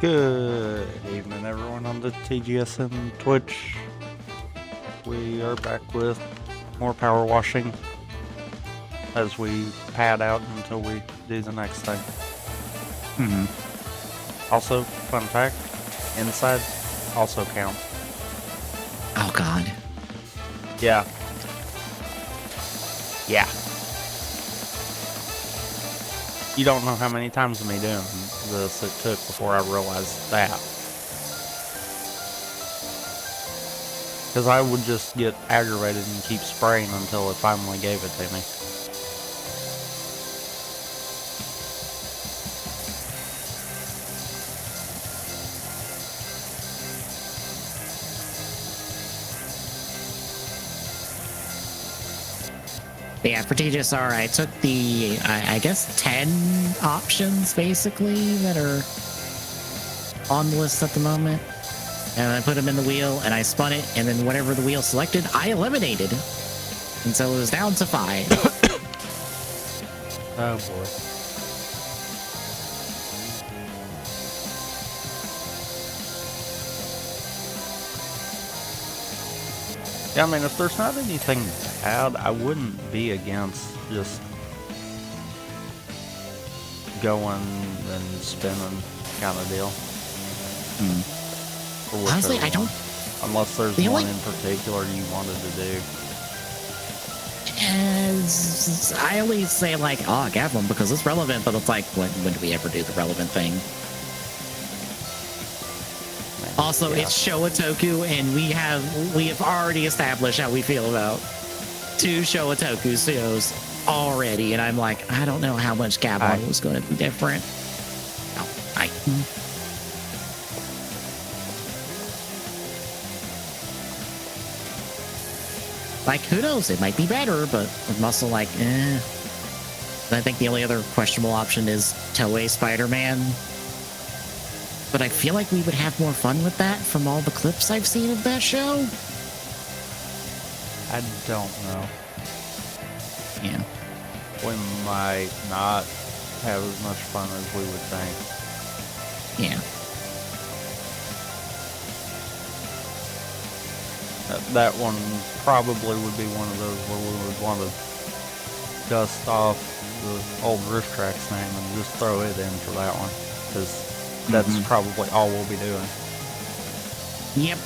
Good evening, everyone on the TGSN Twitch. We are back with more power washing as we pad out until we do the next thing. Also, fun fact, inside also counts. Oh, God. Yeah. You don't know how many times of me doing this it took before I realized that. Because I would just get aggravated and keep spraying until it finally gave it to me. Yeah, for TGSR, I took the, I guess, 10 options, basically, that are on the list at the moment. And I put them in the wheel, and I spun it, and then whatever the wheel selected, I eliminated. And so it was down to 5. Oh, boy. Yeah, I mean, if there's not anything bad, I wouldn't be against just going and spinning kind of deal. Honestly, I don't... Unless there's one in particular you wanted to do. I only say, like, oh, I got one because it's relevant, but it's like, when do we ever do the relevant thing? Also, yeah. It's Showa-toku, and we have already established how we feel about 2 Showa-toku shows already, and I'm like, I don't know how much Gabon was going to be different. Like, who knows? It might be better, but I'm also like, I think the only other questionable option is Toei Spider-Man. But I feel like we would have more fun with that from all the clips I've seen of that show. I don't know. Yeah. We might not have as much fun as we would think. Yeah. That one probably would be one of those where we would want to dust off the old Rift Tracks name and just throw it in for that one. Because that's probably all we'll be doing. Yep.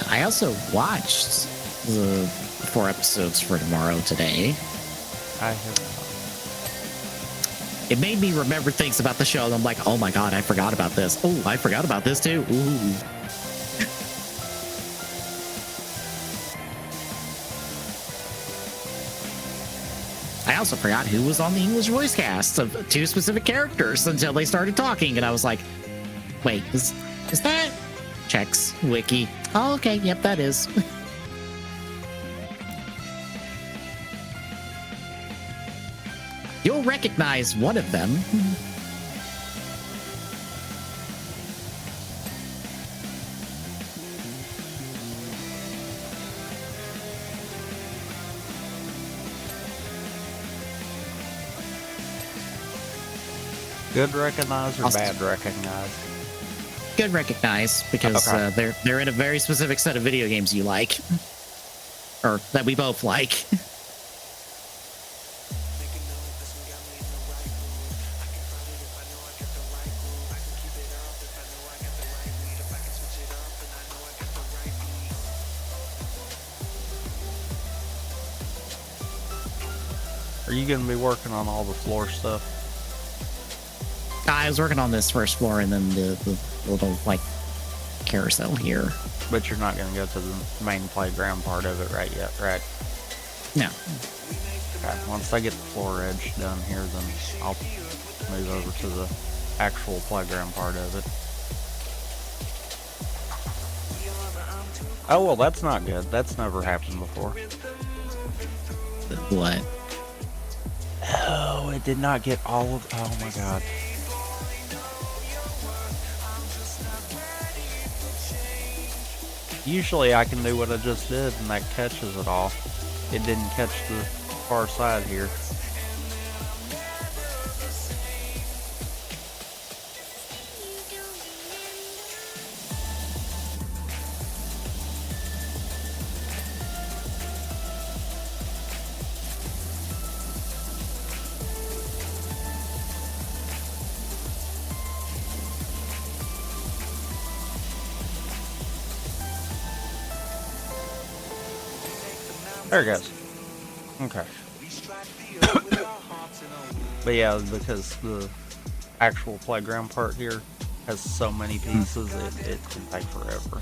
I also watched the 4 episodes for tomorrow today. I have not. It made me remember things about the show, and I'm like, oh my God, I forgot about this. Oh, I forgot about this too. Ooh. I also forgot who was on the English voice cast of 2 specific characters until they started talking, and I was like, wait, is that? Checks, wiki. Oh, okay, yep, that is. You'll recognize one of them. Good recognize or bad recognize? Good recognize, because they're in a very specific set of video games you like. Or that we both like. Are you going to be working on all the floor stuff? I was working on this first floor and then the little, like, carousel here. But you're not going to go to the main playground part of it yet, right? No. Okay, once I get the floor edge done here, then I'll move over to the actual playground part of it. Oh, well, that's not good. That's never happened before. What? Oh, it did not get all of... Oh, my God. Usually I can do what I just did and that catches it all. It didn't catch the far side here. There it goes. Okay. But yeah, because the actual playground part here has so many pieces, it can take forever.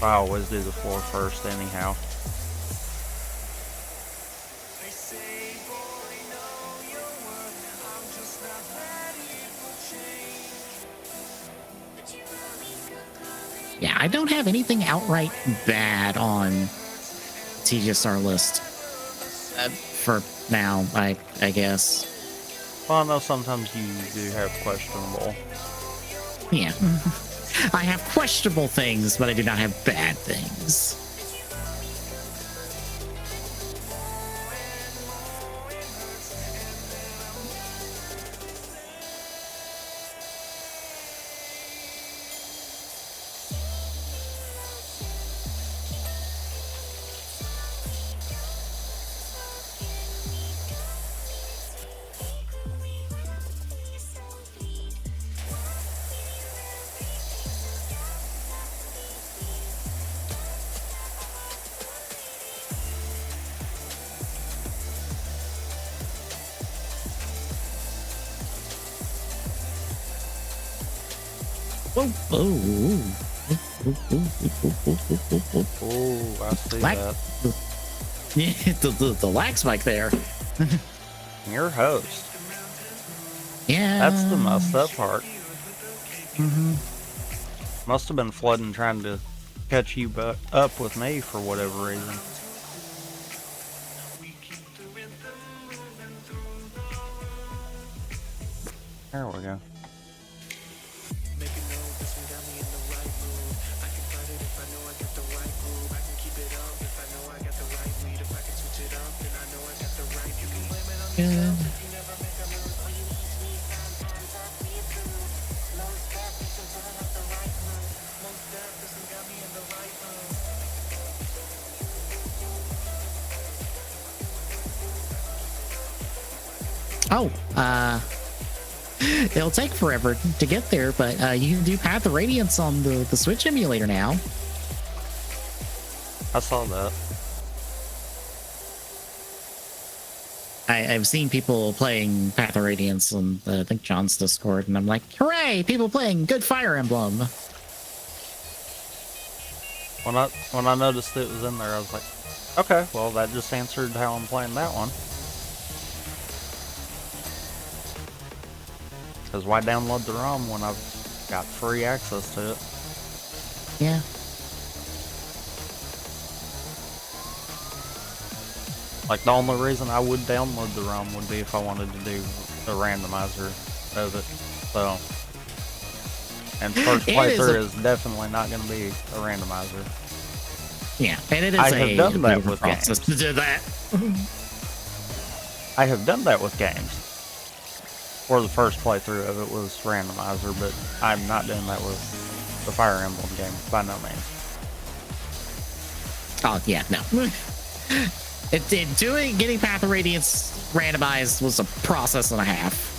I always do the floor first anyhow. Yeah, I don't have anything outright bad on TGSR list for now, I guess. Well, I know sometimes you do have questionable. Yeah. I have questionable things, but I do not have bad things. Whoa, oh, Oh, I see that. Yeah, the lag spike there. Your host. Yeah. That's the messed up part. Must have been flooding trying to catch you up with me for whatever reason. There we go. Good. Oh, it'll take forever to get there, but you can do Path of Radiance on the Switch emulator now. I saw that. I've seen people playing Path of Radiance on I think John's Discord, and I'm like, hooray! People playing good Fire Emblem. When I noticed it was in there, I was like, okay, well that just answered how I'm playing that one. Because why download the ROM when I've got free access to it? Yeah. Like, the only reason I would download the ROM would be if I wanted to do a randomizer of it. So, and first playthrough is definitely not going to be a randomizer. Yeah, and it is I have done that with process games. to do that. I have done that with games. Or the first playthrough of it was randomizer, but I'm not doing that with the Fire Emblem game, by no means. Oh, yeah, no. Getting Path of Radiance randomized was a process and a half.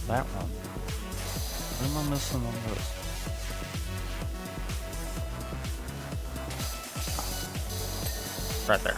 That one. What am I missing on this? Right there.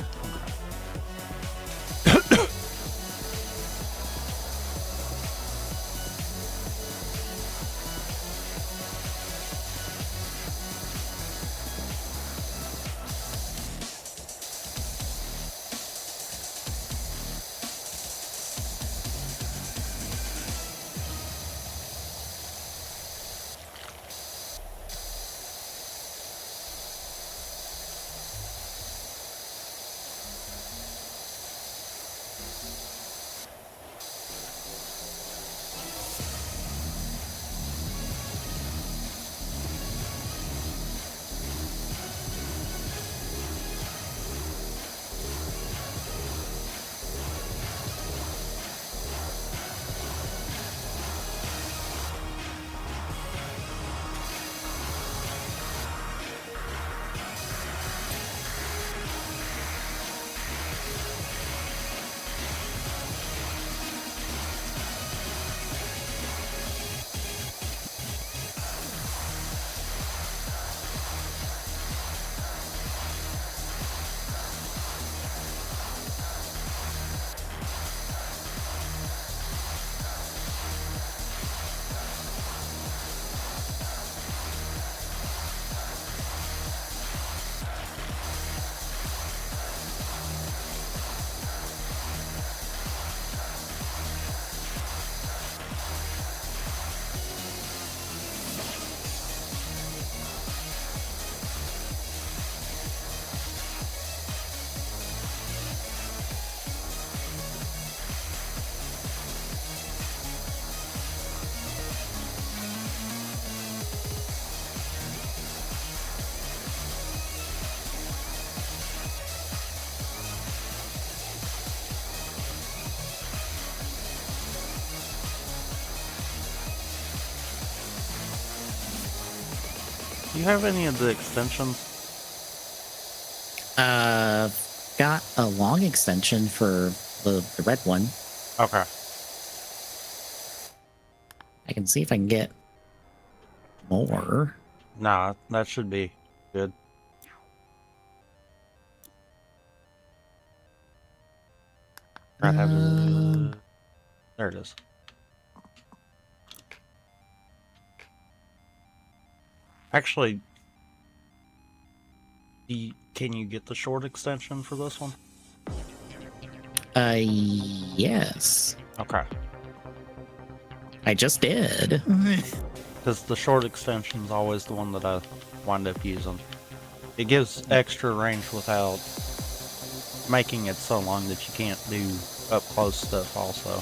Do you have any of the extensions? Got a long extension for the red one. Okay. I can see if I can get more. Nah, that should be good. I have there it is. Actually, can you get the short extension for this one? Yes. Okay. I just did. Because the short extension is always the one that I wind up using. It gives extra range without making it so long that you can't do up close stuff also.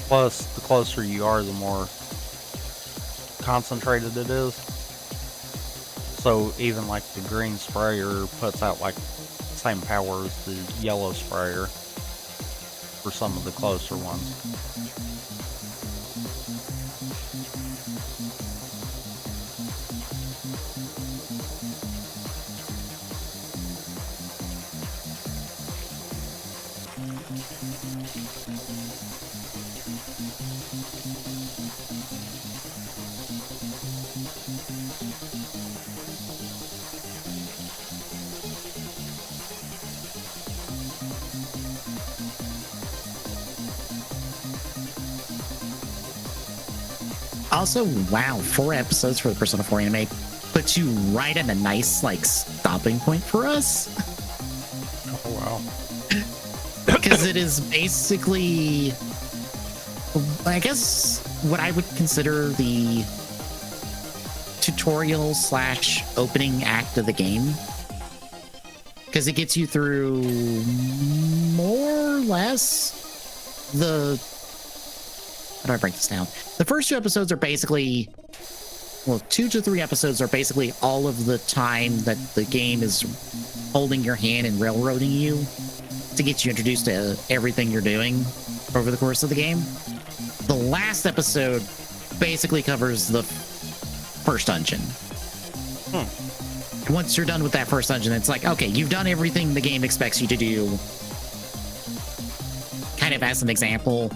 Plus, the closer you are, the more concentrated it is. So even like the green sprayer puts out like the same power as the yellow sprayer for some of the closer ones. Also, wow, 4 episodes for the Persona 4 anime puts you right at a nice, like, stopping point for us. Oh, wow. Because it is basically, I guess, what I would consider the tutorial / opening act of the game. Because it gets you through more or less the... How do I break this down? The first 2 episodes are basically, well, 2 to 3 episodes are basically all of the time that the game is holding your hand and railroading you to get you introduced to everything you're doing over the course of the game. The last episode basically covers the first dungeon. Once you're done with that first dungeon, it's like, okay, you've done everything the game expects you to do. Kind of as an example,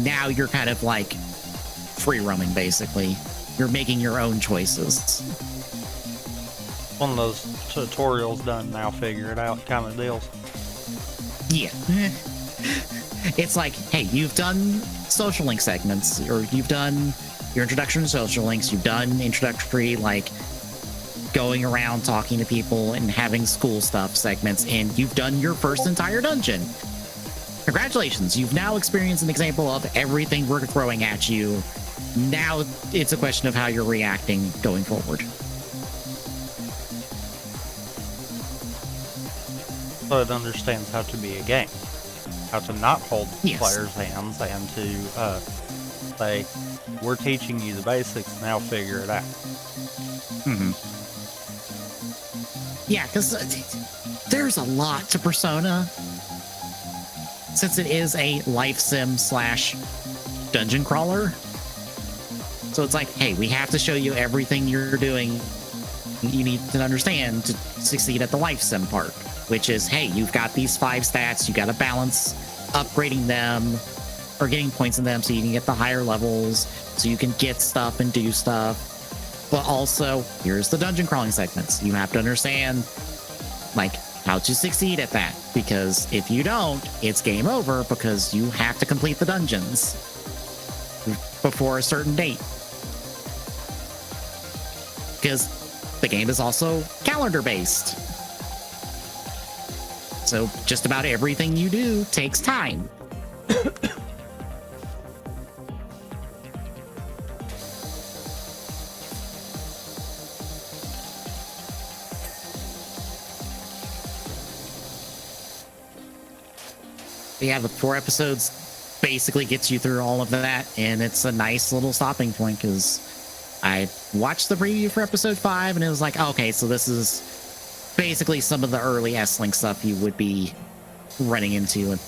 now you're kind of like free roaming, basically. You're making your own choices. One of those tutorials done now, figure it out kind of deals. Yeah. It's like, hey, you've done social link segments, or you've done your introduction to social links, you've done introductory, like, going around talking to people and having school stuff segments, and you've done your first entire dungeon. Congratulations, you've now experienced an example of everything we're throwing at you. Now it's a question of how you're reacting going forward. So it understands how to be a game. How to not hold players' hands and to say, we're teaching you the basics, now figure it out. Yeah, because there's a lot to Persona. Since it is a life sim / dungeon crawler. So it's like, hey, we have to show you everything you're doing you need to understand to succeed at the life sim part, which is, hey, you've got these 5 stats, you got to balance upgrading them or getting points in them so you can get the higher levels, so you can get stuff and do stuff. But also, here's the dungeon crawling segments. You have to understand, like, how to succeed at that, because if you don't, it's game over, because you have to complete the dungeons before a certain date. Because the game is also calendar based. So just about everything you do takes time. Yeah, the 4 episodes basically gets you through all of that, and it's a nice little stopping point, because I watched the preview for episode 5, and it was like, okay, so this is basically some of the early S-Link stuff you would be running into at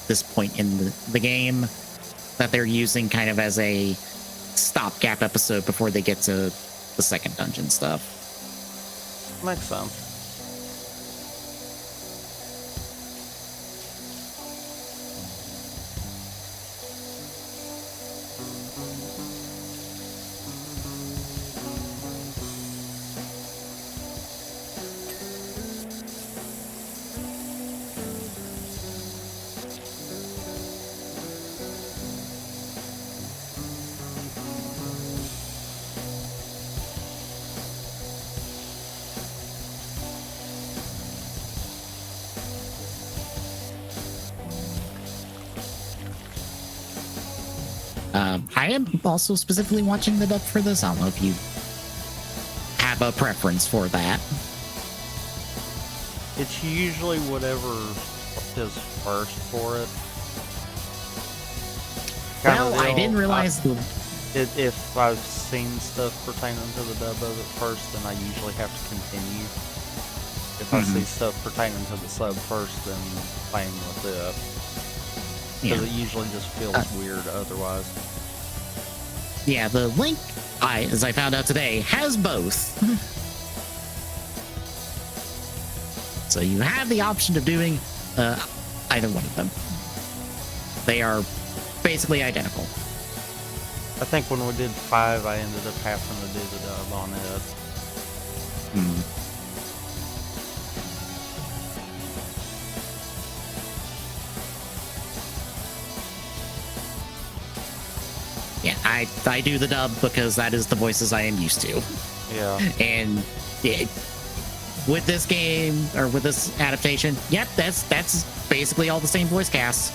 this point in the game that they're using kind of as a stopgap episode before they get to the second dungeon stuff. Makes sense. I am also specifically watching the dub for this. I don't know if you have a preference for that. It's usually whatever is first for it. Well, I didn't realize if I've seen stuff pertaining to the dub of it first, then I usually have to continue. If I see stuff pertaining to the sub first, then playing with it. Because it usually just feels weird otherwise. Yeah, the Link, as I found out today, has both. So you have the option of doing either one of them. They are basically identical. I think when we did 5, I ended up having to do the dub on it. Yeah, I do the dub because that is the voices I am used to. Yeah. And with this game, or with this adaptation, yep, that's basically all the same voice casts.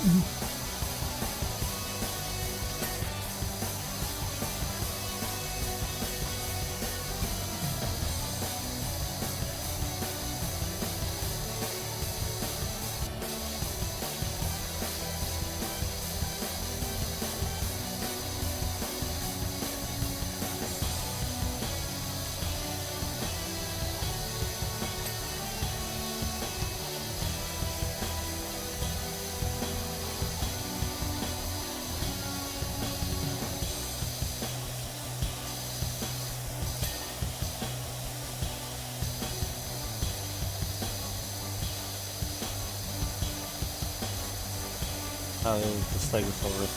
The Stegosaurus.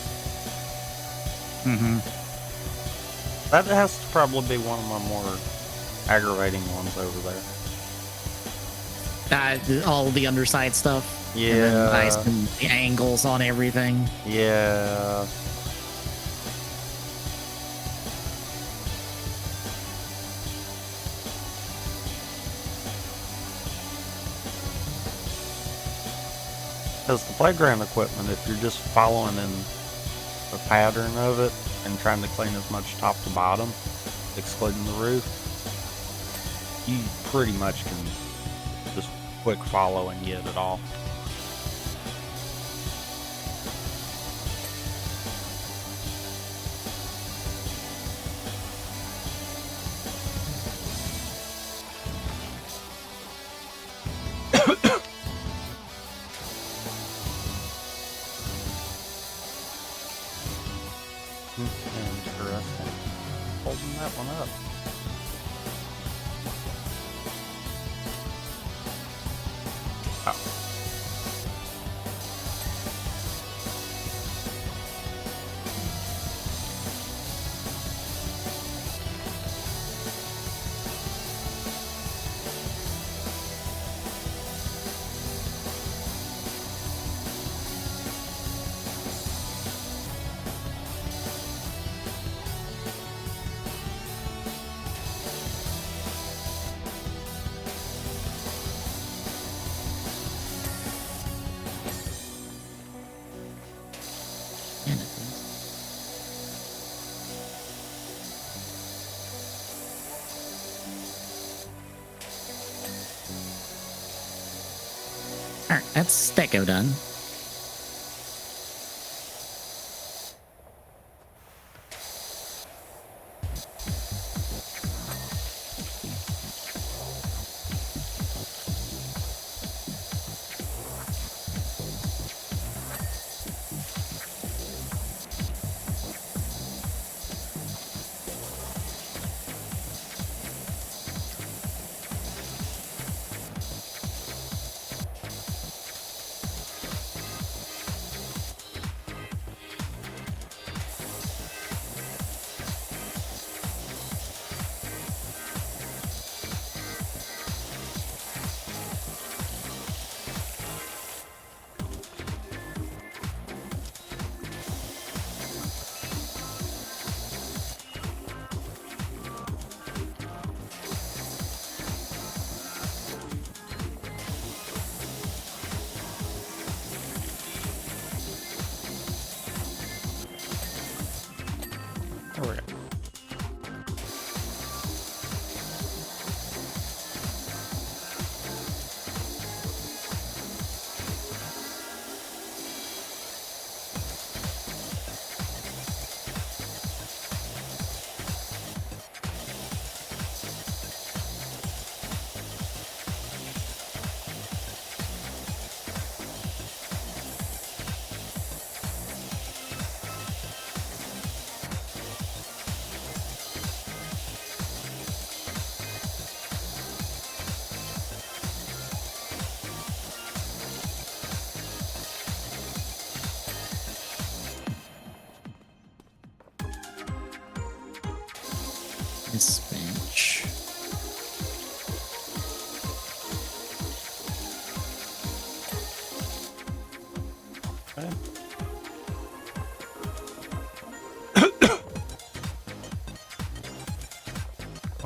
Mm-hmm. That has to probably be one of my more aggravating ones over there. All the underside stuff. Yeah. Nice and the angles on everything. Yeah. Because the playground equipment, if you're just following in the pattern of it and trying to clean as much top to bottom, excluding the roof, you pretty much can just quick follow and get it all. Interesting. Holding that one up. Oh. Alright, that's Stecco done.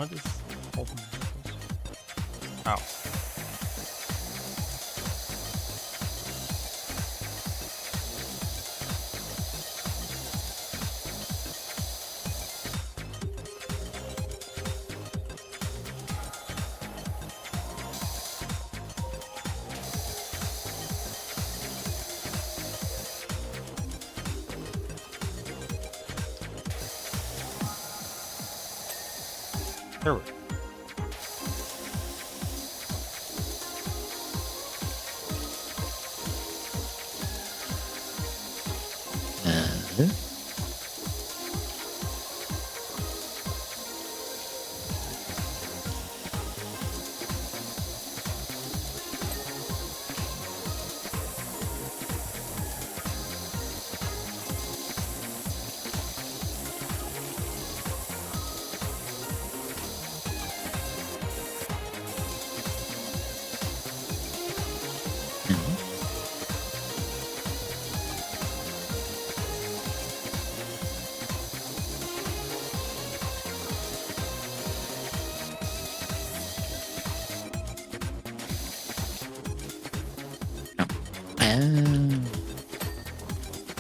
What is holding this? Oh. There we go.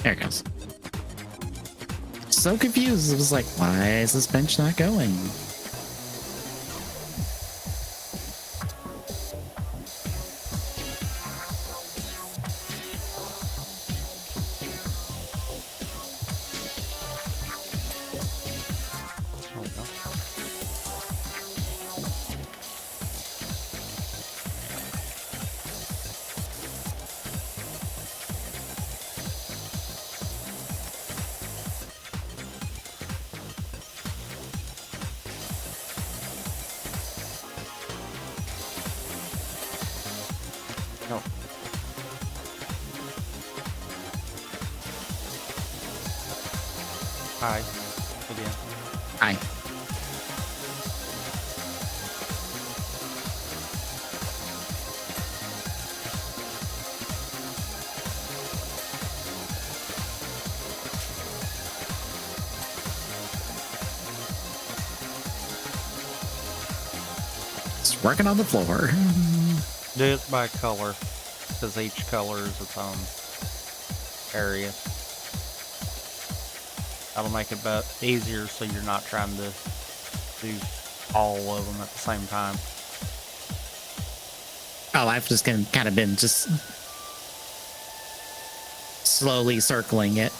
There it goes. So confused. It was like, why is this bench not going? There we go. No. Hi. Again. Hi. Just working on the floor. Do it by color, because each color is its own area. That'll make it easier so you're not trying to do all of them at the same time. Oh, I've just kind of been just slowly circling it.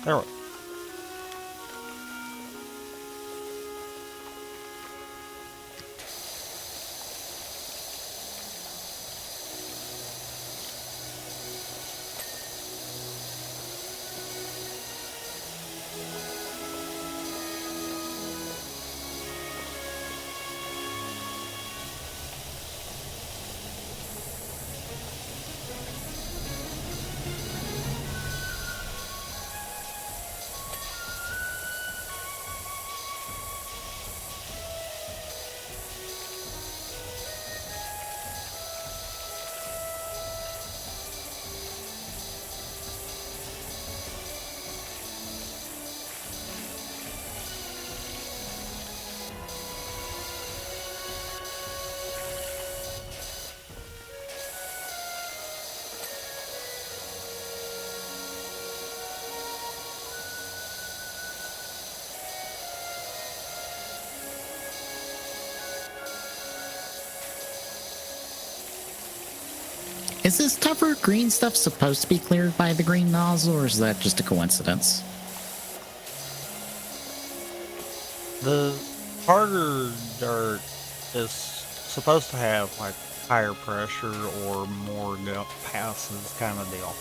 There we go. Is this tougher green stuff supposed to be cleared by the green nozzle, or is that just a coincidence? The harder dirt is supposed to have like higher pressure or more passes kind of deal.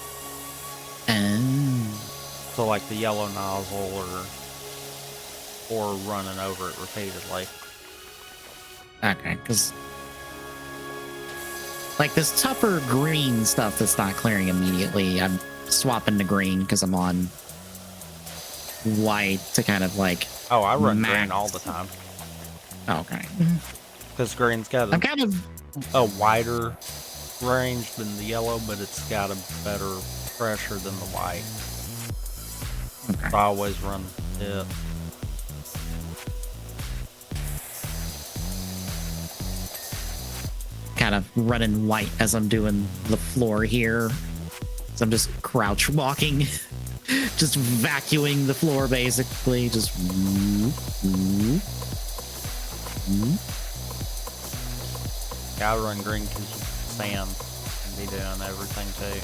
So like the yellow nozzle or running over it repeatedly. Okay, because like this tougher green stuff that's not clearing immediately, I'm swapping to green because I'm on white to kind of like. Oh, I run green all the time. Okay. Because green's got I'm kind of a wider range than the yellow, but it's got a better pressure than the white. okay. So I always run it. Kind of running white as I'm doing the floor here. So I'm just crouch walking, just vacuuming the floor basically. Just. Yeah, I run green because sand can be doing everything too.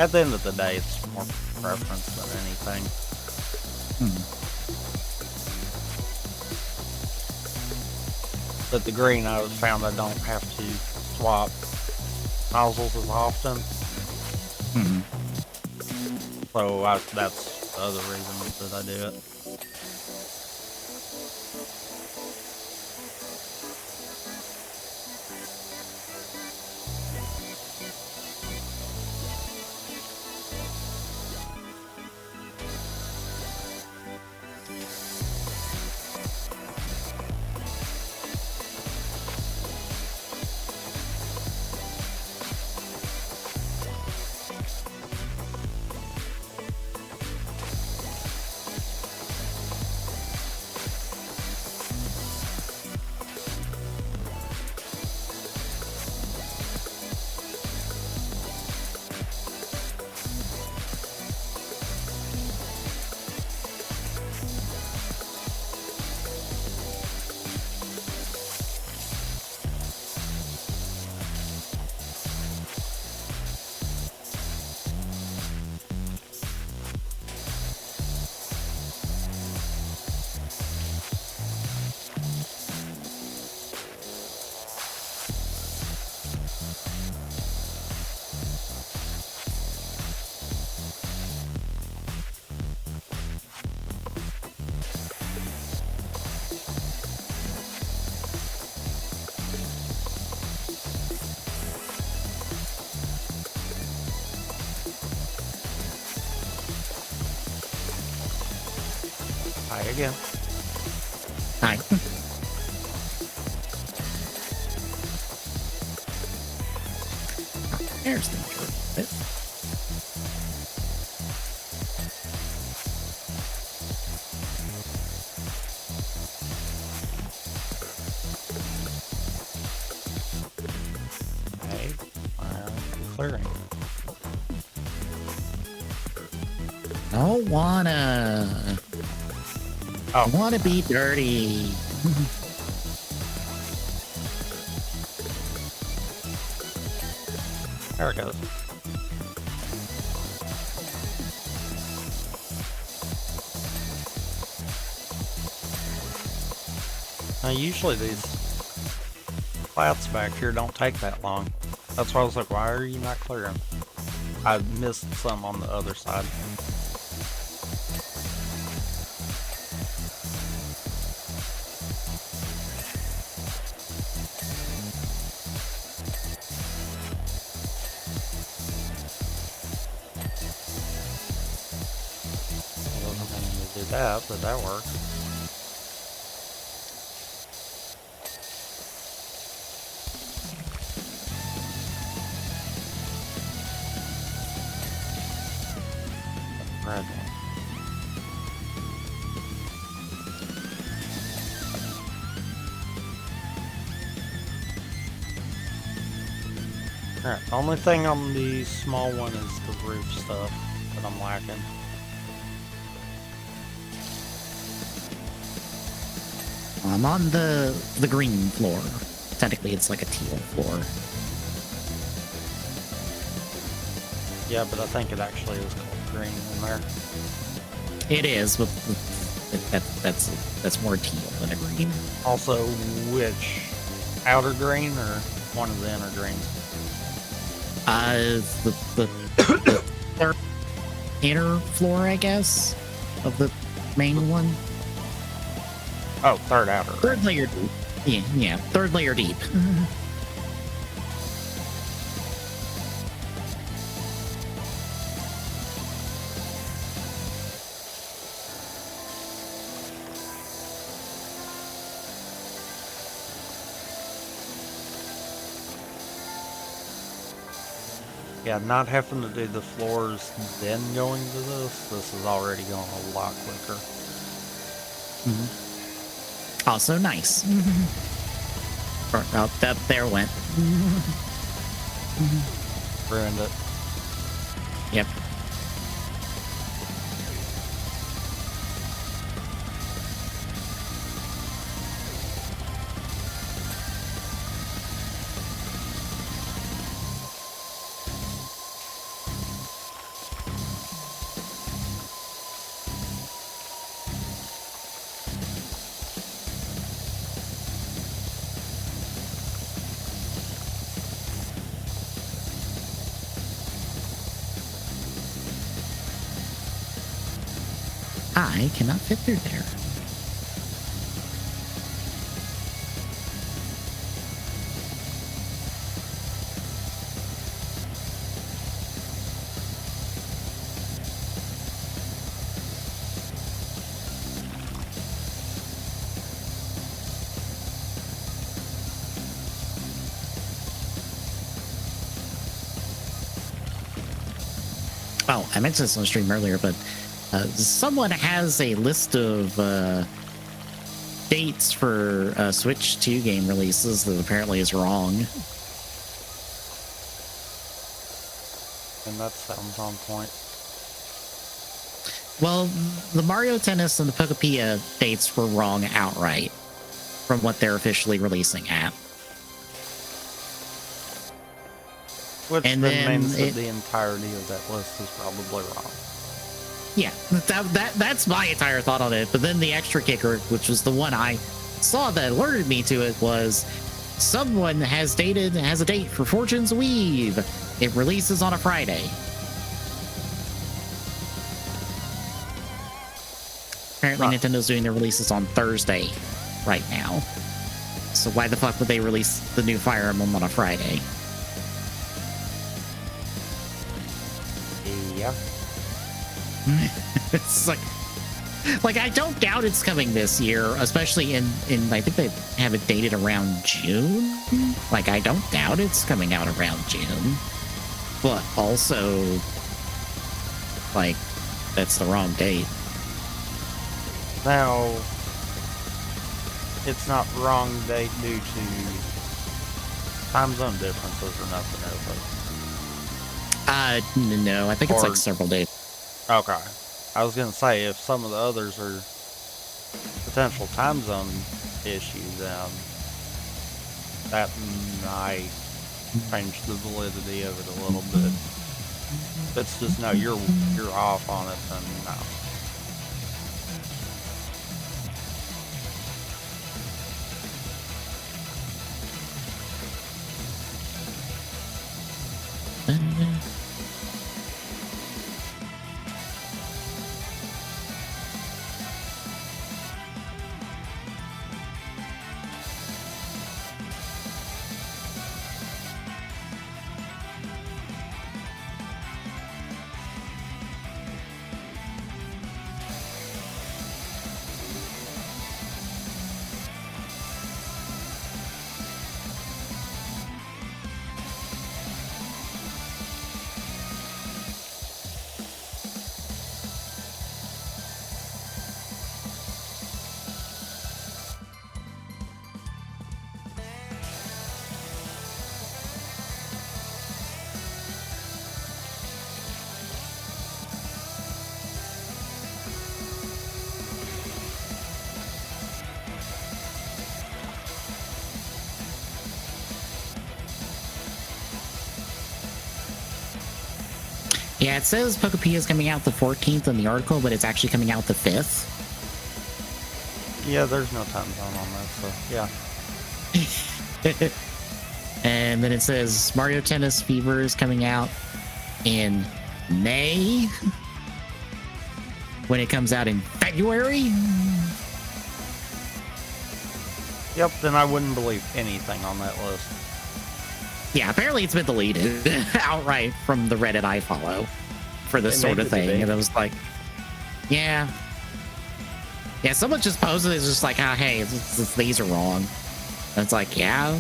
At the end of the day, it's more preference than anything. But the green, I found I don't have to swap nozzles as often. So that's the other reason that I do it. Hi again. Hi. There's the dirt bit. Hey, clearing. Don't wanna. Oh, I wanna be dirty. there it goes. Now, usually these flats back here don't take that long. That's why I was like, why are you not clearing? I missed some on the other side. I wasn't meaning to do that, but that works. Right. Alright, the only thing on the small one is the roof stuff that I'm lacking. I'm on the green floor. technically it's like a teal floor. Yeah, but I think it actually is called green in there. It is, but that's more teal than a green. Also, which outer green or one of the inner greens? The third inner floor, I guess, of the main one. Oh, third outer. Third layer deep. Yeah, third layer deep. Yeah, not having to do the floors then going to this is already going a lot quicker. Also nice. Oh, that there went. Ruined it. Yep. I cannot fit through there. Oh, I mentioned this on the stream earlier, but someone has a list of dates for Switch 2 game releases that apparently is wrong. And that sounds on point. Well, the Mario Tennis and the Pokepia dates were wrong outright from what they're officially releasing at. Which And then then means that the entirety of that list is probably wrong. Yeah, that's my entire thought on it. But then the extra kicker, which was the one I saw that alerted me to it, was someone has a date for Fortune's Weave. It releases on a Friday. Apparently, Right. Nintendo's doing their releases on Thursday right now. So why the fuck would they release the new Fire Emblem on a Friday? Yeah. It's like I don't doubt it's coming this year, especially in I think they have it dated around June. Like I don't doubt it's coming out around June, but also like that's the wrong date. Now, it's not wrong date due to time zone differences or nothing, is it? No, I think it's Or- like several days. Okay. I was going to say, if some of the others are potential time zone issues, that might change the validity of it a little bit. If it's just, no, you're off on it, then no. Yeah, it says Pokepia is coming out the 14th in the article, but it's actually coming out the 5th. Yeah, there's no time zone on that, so yeah. And then it says Mario Tennis Fever is coming out in May, when it comes out in February. Yep, then I wouldn't believe anything on that list. Yeah, apparently it's been deleted outright from the Reddit I follow for this sort of thing. And it was like, yeah. Yeah, someone just posted it's just like, oh, hey, these are wrong. And it's like, yeah.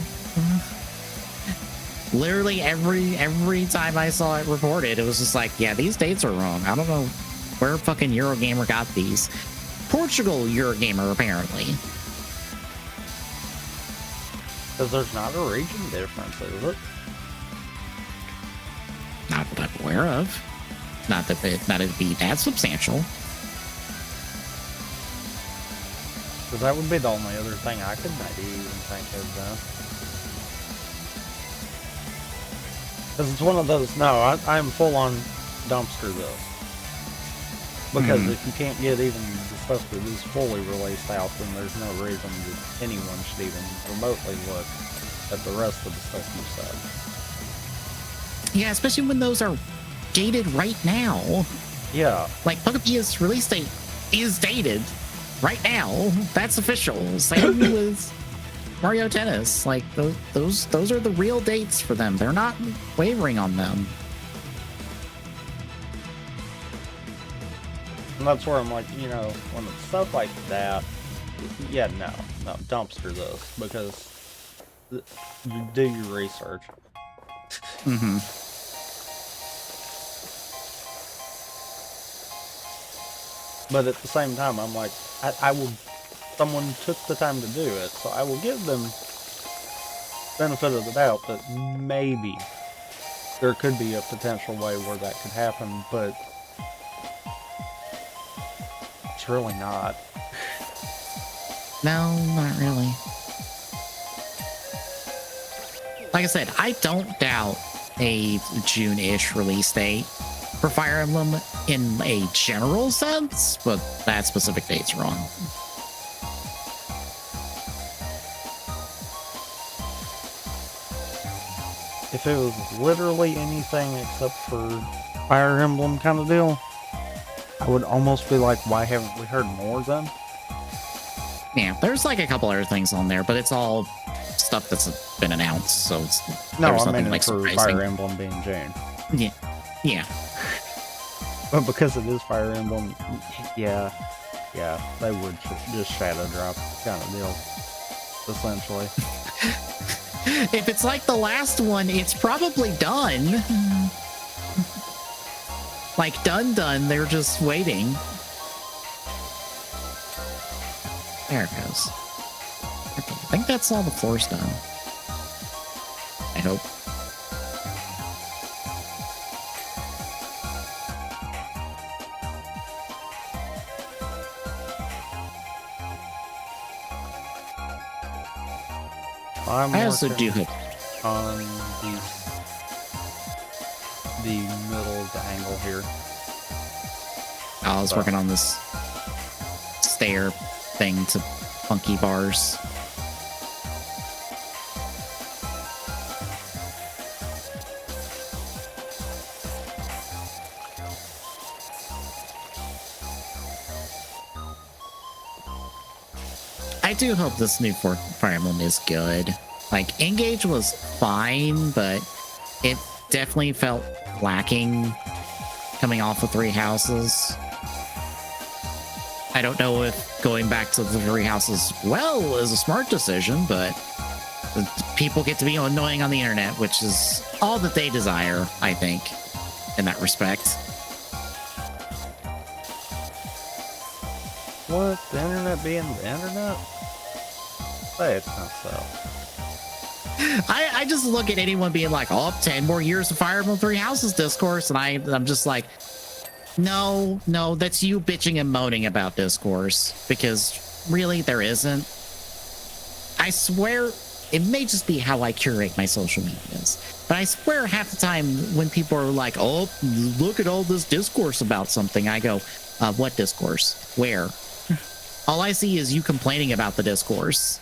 Literally every time I saw it reported, it was just like, yeah, these dates are wrong. I don't know where fucking Eurogamer got these. Portugal Eurogamer, apparently. Because there's not a region difference, is it? Not that I'm aware of. Not that it'd be that substantial. Because that would be the only other thing I could maybe even think of, though. Because it's one of those, no, I'm full on dumpster, though. Because if you can't get even the stuff that is fully released out, then there's no reason that anyone should even remotely look at the rest of the stuff you said. Yeah, especially when those are dated right now. Yeah. Like, Pokepia's release date is dated right now. That's official. Same with Mario Tennis. Like, those are the real dates for them. They're not wavering on them. And that's where I'm like, you know, when it's stuff like that, yeah, no, dumpster those, because you do your research. Mm-hmm. But at the same time, I'm like, I will, someone took the time to do it, so I will give them benefit of the doubt that maybe there could be a potential way where that could happen, but it's really not. No, not really. Like I said, I don't doubt a June-ish release date for Fire Emblem in a general sense, but that specific date's wrong. If it was literally anything except for Fire Emblem kind of deal, I would almost be like, why haven't we heard more then? Yeah, there's like a couple other things on there, but it's all stuff that's been announced, so it's no, I mean like for surprising. Fire Emblem being June. Yeah. But because it is Fire Emblem, yeah, they would just shadow drop kind of deal, essentially. If it's like the last one, it's probably done. Like done, they're just waiting. There it goes. Okay, I think that's all the floor's done. I hope. I also do hope on the middle of the angle here. I was working on this stair thing to funky bars. I do hope this new Fire Emblem is good. Like, Engage was fine, but it definitely felt lacking coming off of Three Houses. I don't know if going back to the Three Houses well is a smart decision, but people get to be annoying on the internet, which is all that they desire, I think, in that respect. What? The internet being the internet? Say it's not so. I just look at anyone being like, oh, 10 more years of Fire Emblem Three Houses discourse, and I'm just like, no, that's you bitching and moaning about discourse, because really there isn't. I swear It may just be how I curate my social medias. But I swear half the time when people are like, oh, look at all this discourse about something, I go, what discourse? Where? All I see is you complaining about the discourse.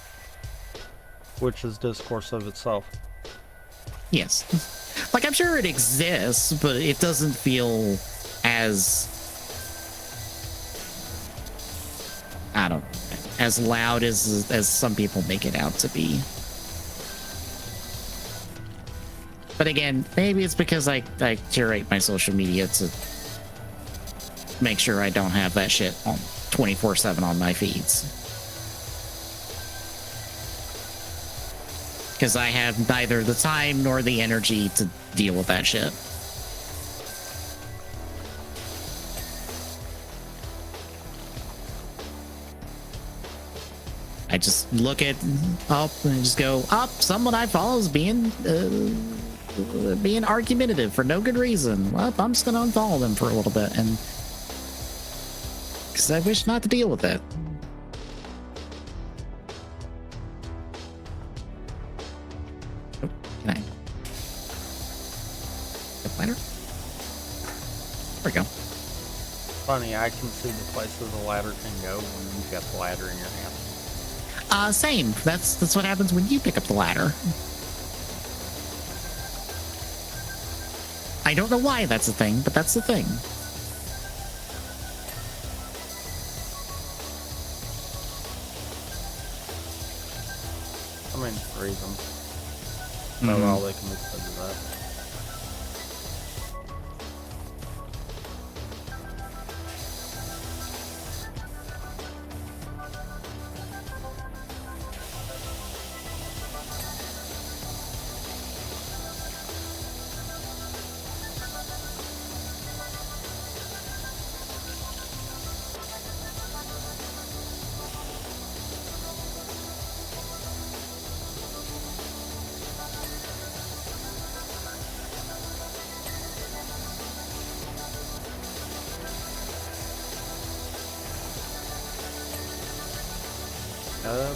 Which is discourse of itself. Yes. Like, I'm sure it exists, but it doesn't feel as... I don't know, as loud as some people make it out to be. But again, maybe it's because I curate my social media to make sure I don't have that shit on 24/7 on my feeds. Because I have neither the time nor the energy to deal with that shit. I just look at up and just go up. Someone I follow is being argumentative for no good reason. Well, I'm just gonna unfollow them for a little bit, and because I wish not to deal with it. Oh, can I? Get ladder? There we go. Funny, I can see the places the ladder can go when you've got the ladder in your hand. Same. That's what happens when you pick up the ladder. I don't know why that's a thing, but that's the thing. I mean, reasons. Not all they can be said to that.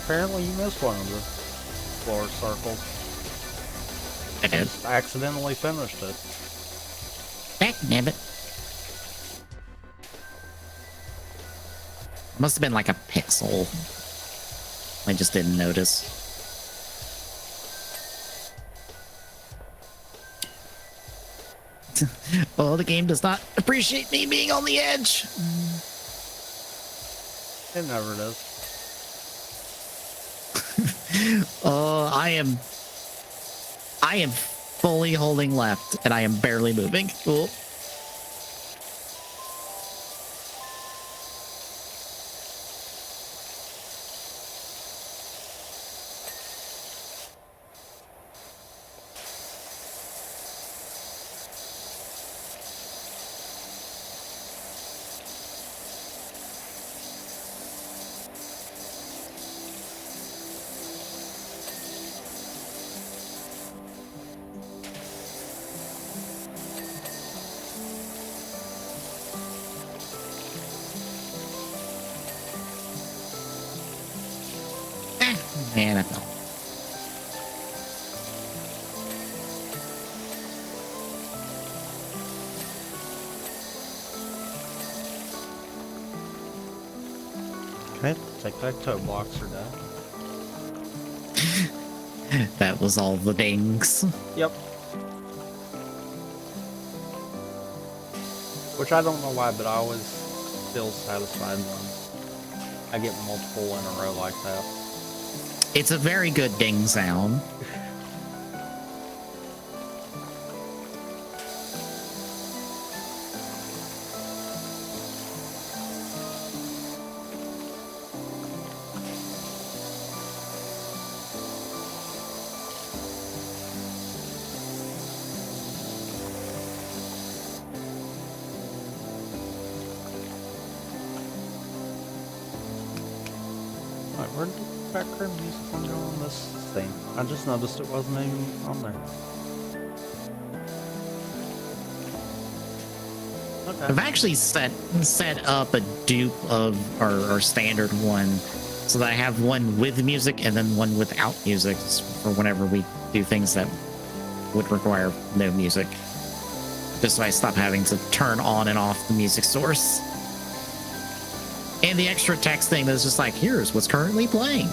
Apparently you missed one of the floor circles. I did. Just accidentally finished it. Damn it. Must have been like a pixel. I just didn't notice. Oh, the game does not appreciate me being on the edge. It never does. Oh, I am fully holding left, and I am barely moving. Oh. Man, I fell. Okay, tic-tac-toe blocks are done. That was all the dings. Yep. Which I don't know why, but I always feel satisfied when I get multiple in a row like that. It's a very good ding sound. Alright, where did the background music one go on this thing? I just noticed it wasn't even on there. Okay. I've actually set up a dupe of our standard one so that I have one with music and then one without music for whenever we do things that would require no music. Just so I stop having to turn on and off the music source. And the extra text thing that's just like, here's what's currently playing.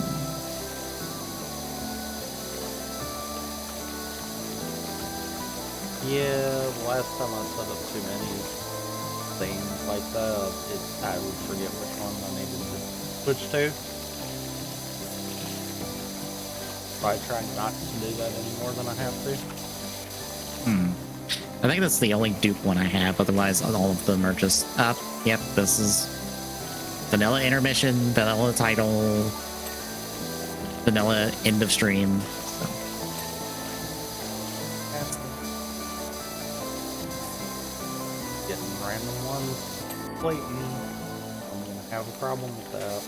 Yeah, last time I set up too many things like that, I would forget which one I needed to switch to. So I try not to do that any more than I have to. I think that's the only dupe one I have. Otherwise, all of them are just up. Yep, this is vanilla intermission, vanilla title, vanilla end of stream. So. Getting random ones blatant. I'm gonna have a problem with that.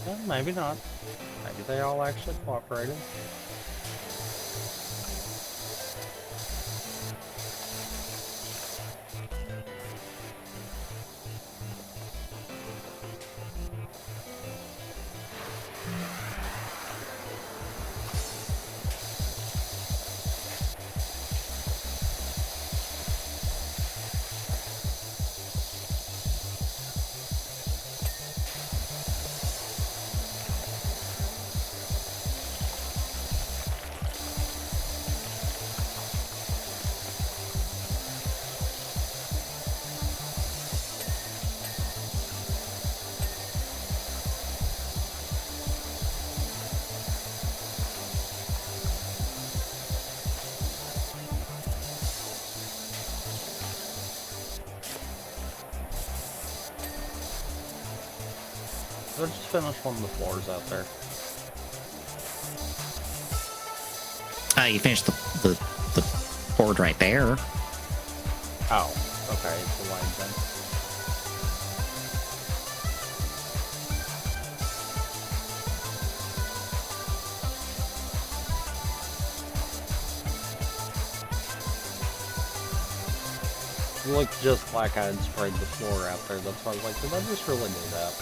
Well, maybe not. Maybe they all actually cooperated. Let's just finish one of the floors out there. You finished the board right there. Oh, okay, it's the line then. It looked just like I had sprayed the floor out there. That's why I was like, did I just really do that?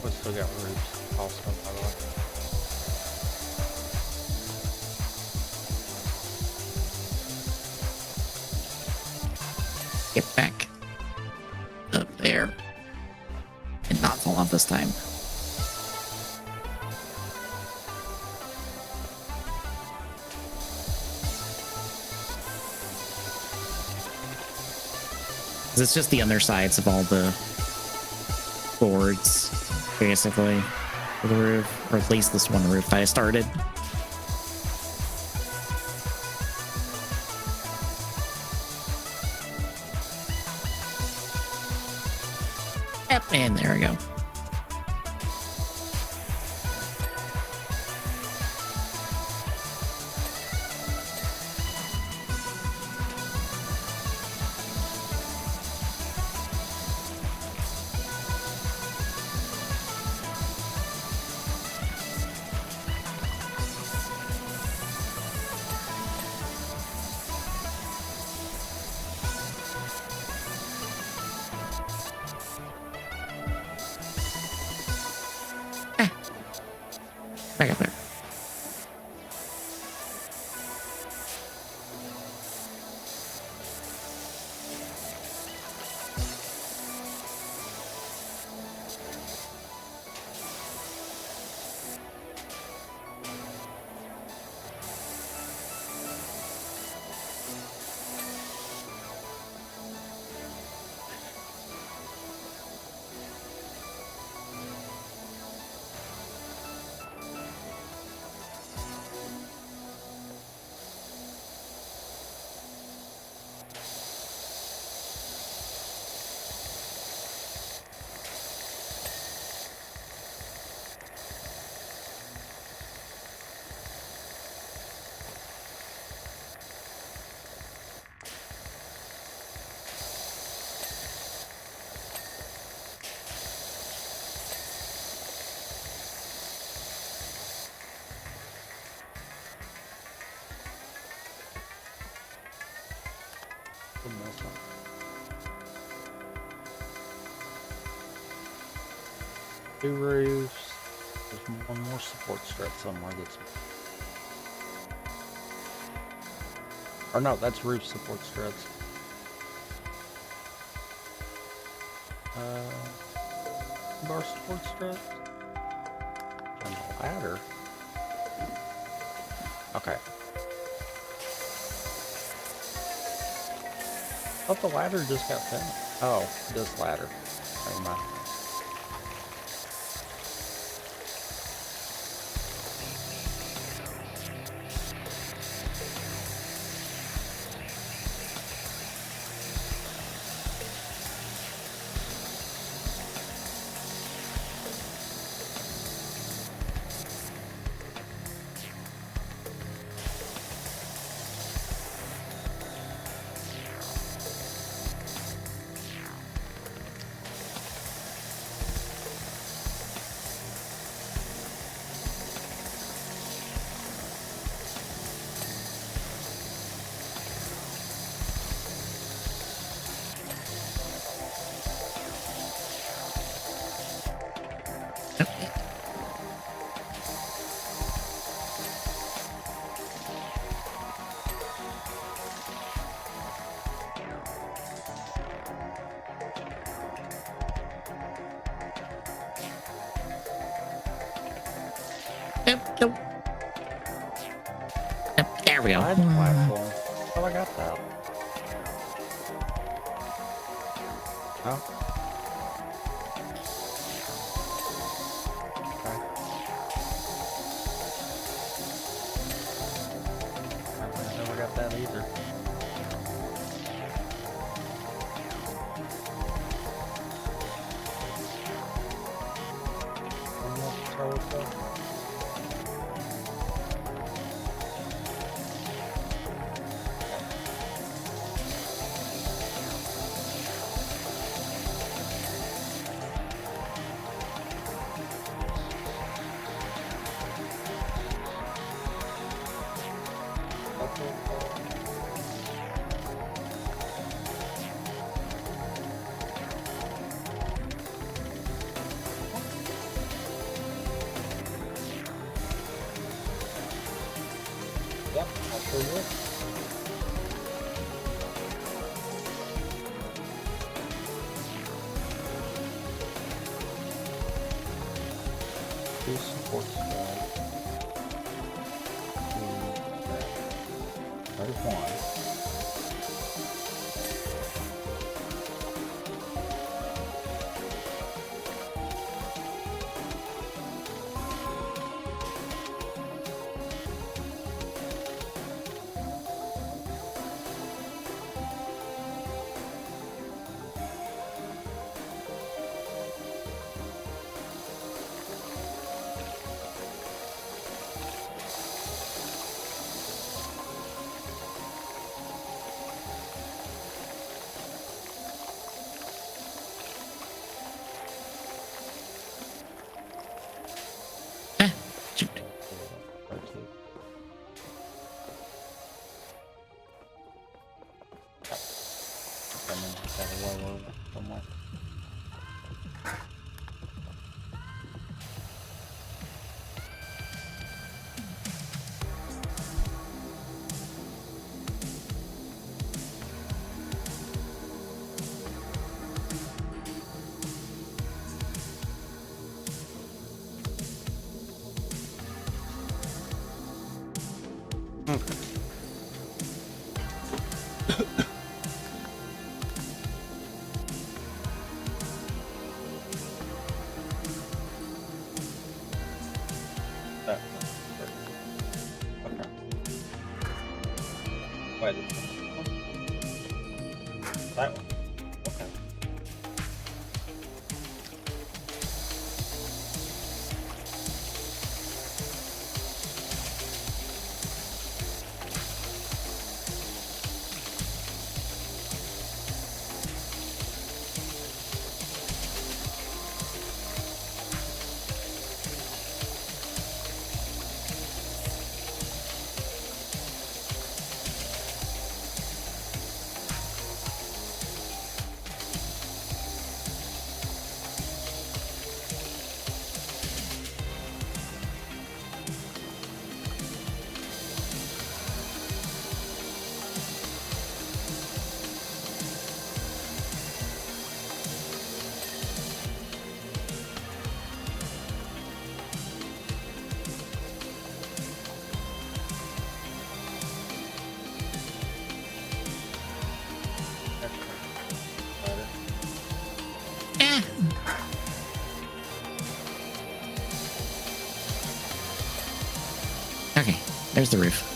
We still got roofs also, by the way. Get back up there and not fall off this time. It's just the undersides of all the boards, basically, for the roof, or at least this one roof that I started. Yep, and there we go. I'm missing. Two roofs. There's one more support strut somewhere that's... Or no, that's roof support struts. Bar support struts? And the ladder. Okay. I thought the ladder just got finished. Oh, this ladder. Never mind. Nope. There we go. Side platform. Oh, I got that. Oh. Okay. I never got that either. One more control stuff. Yep, I sure will. Two support squad. There's one. Wait, that one. Okay. There's the roof.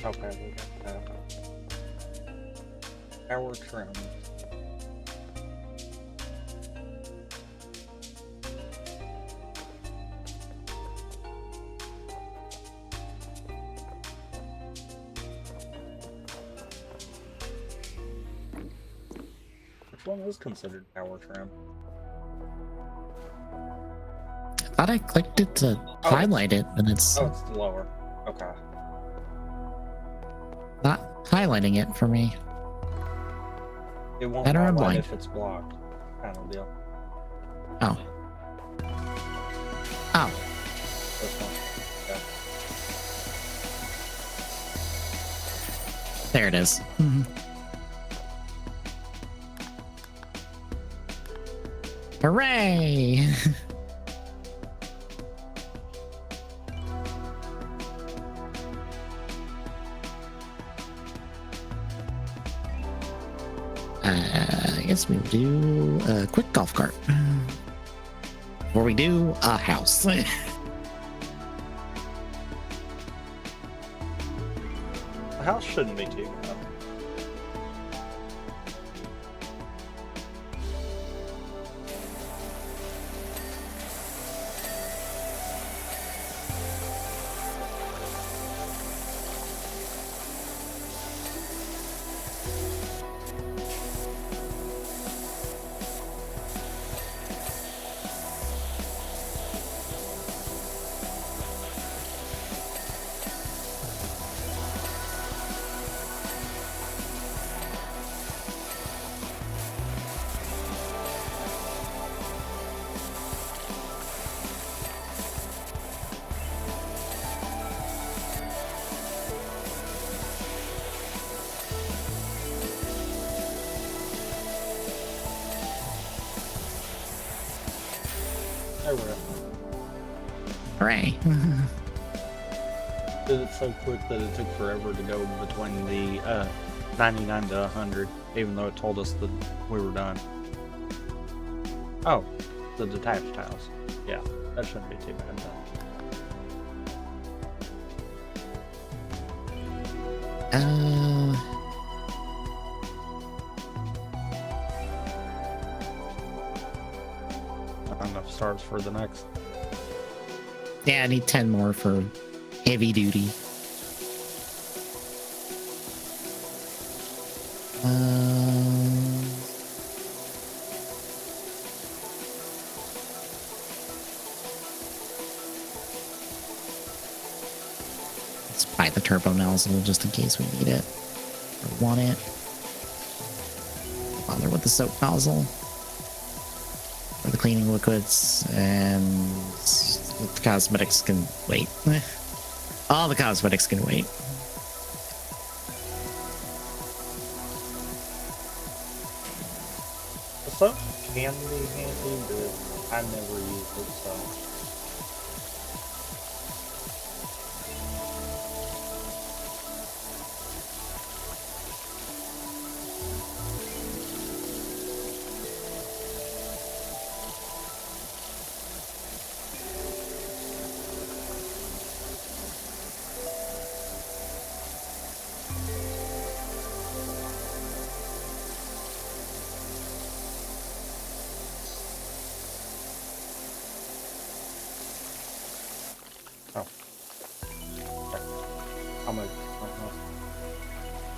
Okay, we got power trim. Which one is considered power trim? I thought I clicked it to highlight it, and it's Oh, it's lower. Okay. not highlighting it for me. It won't Better or highlight blind? if it's blocked. Kind of deal. Oh. Oh. This one. Okay. There it is. Hooray! I guess we'll do a quick golf cart. Before we do a house. The house shouldn't be too bad. There we go. Hooray. Did it so quick that it took forever to go between the 99 to 100, even though it told us that we were done. Oh, the detached house. Yeah, that shouldn't be too bad though. Not enough stars for the next. Yeah, I need 10 more for heavy duty. Let's buy the turbo nozzle just in case we need it or want it. Bother with the soap nozzle or the cleaning liquids, and the cosmetics can wait. All the cosmetics can wait. The soap can be handy, but I never use it, so. Oh. I'm a.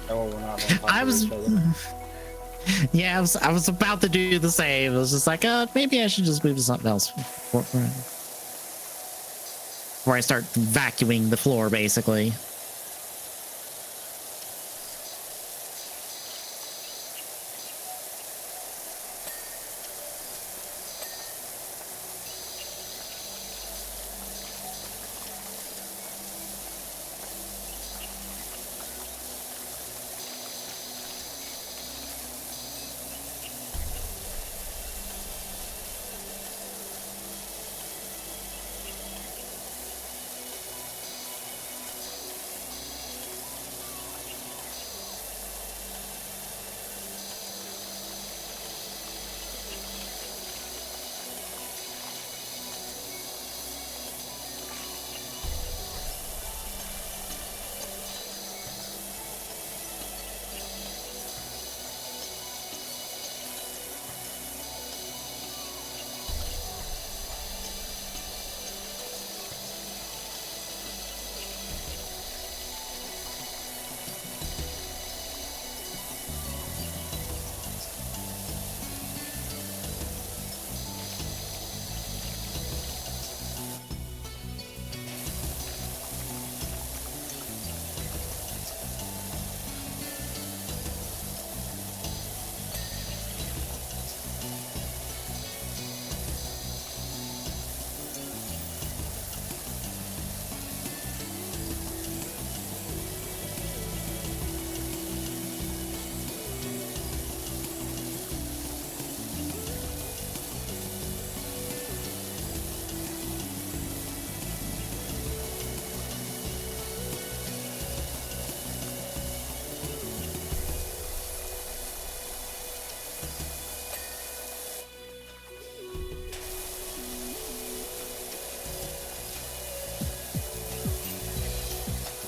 Oh, we're not on top I of was each other. Yeah, I was about to do the same. I was just like, maybe I should just move to something else before I start vacuuming the floor, basically.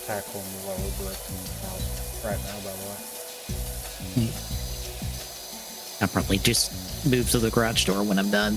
Tackling the lower brick in the house right now, by the way. I'll probably just move to the garage door when I'm done.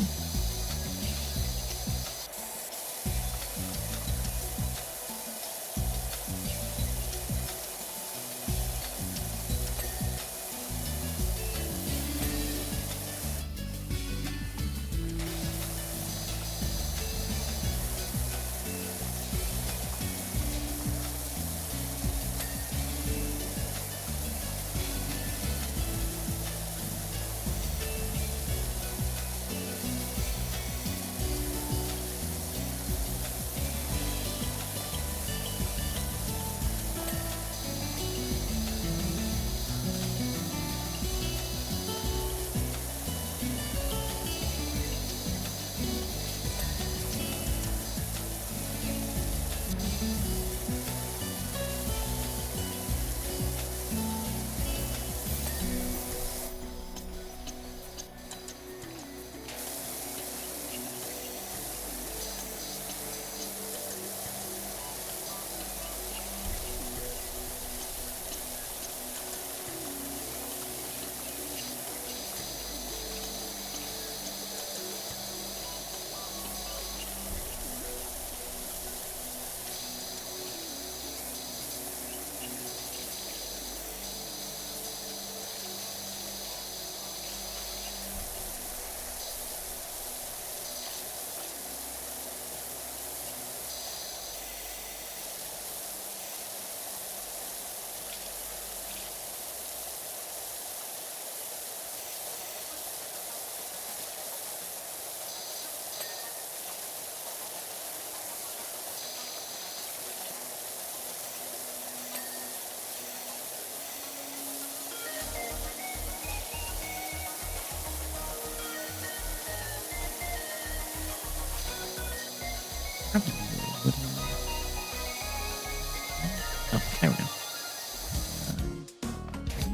Oh, there we go.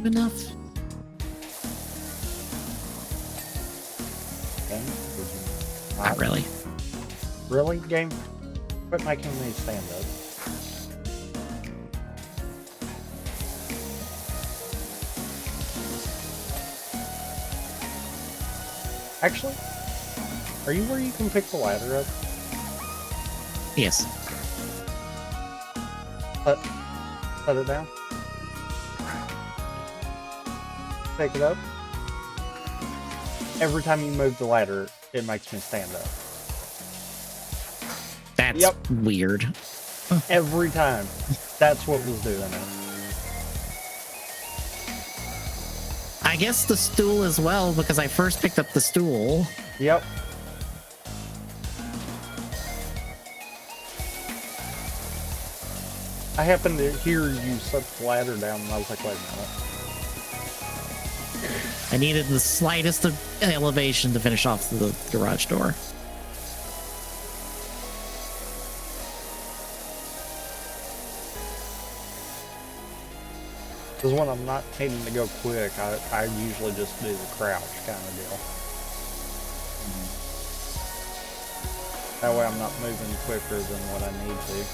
Enough. Not really. Really, game? Quit making me stand up. Actually, are you where you can pick the ladder up? Yes. Put it down. Pick it up. Every time you move the ladder, it makes me stand up. That's weird. Every time. That's what was doing it. I guess the stool as well, because I first picked up the stool. Yep. I happened to hear you set the ladder down, and I was like, wait a minute. I needed the slightest of elevation to finish off the garage door. Because when I'm not needing to go quick, I usually just do the crouch kind of deal. That way I'm not moving quicker than what I need to.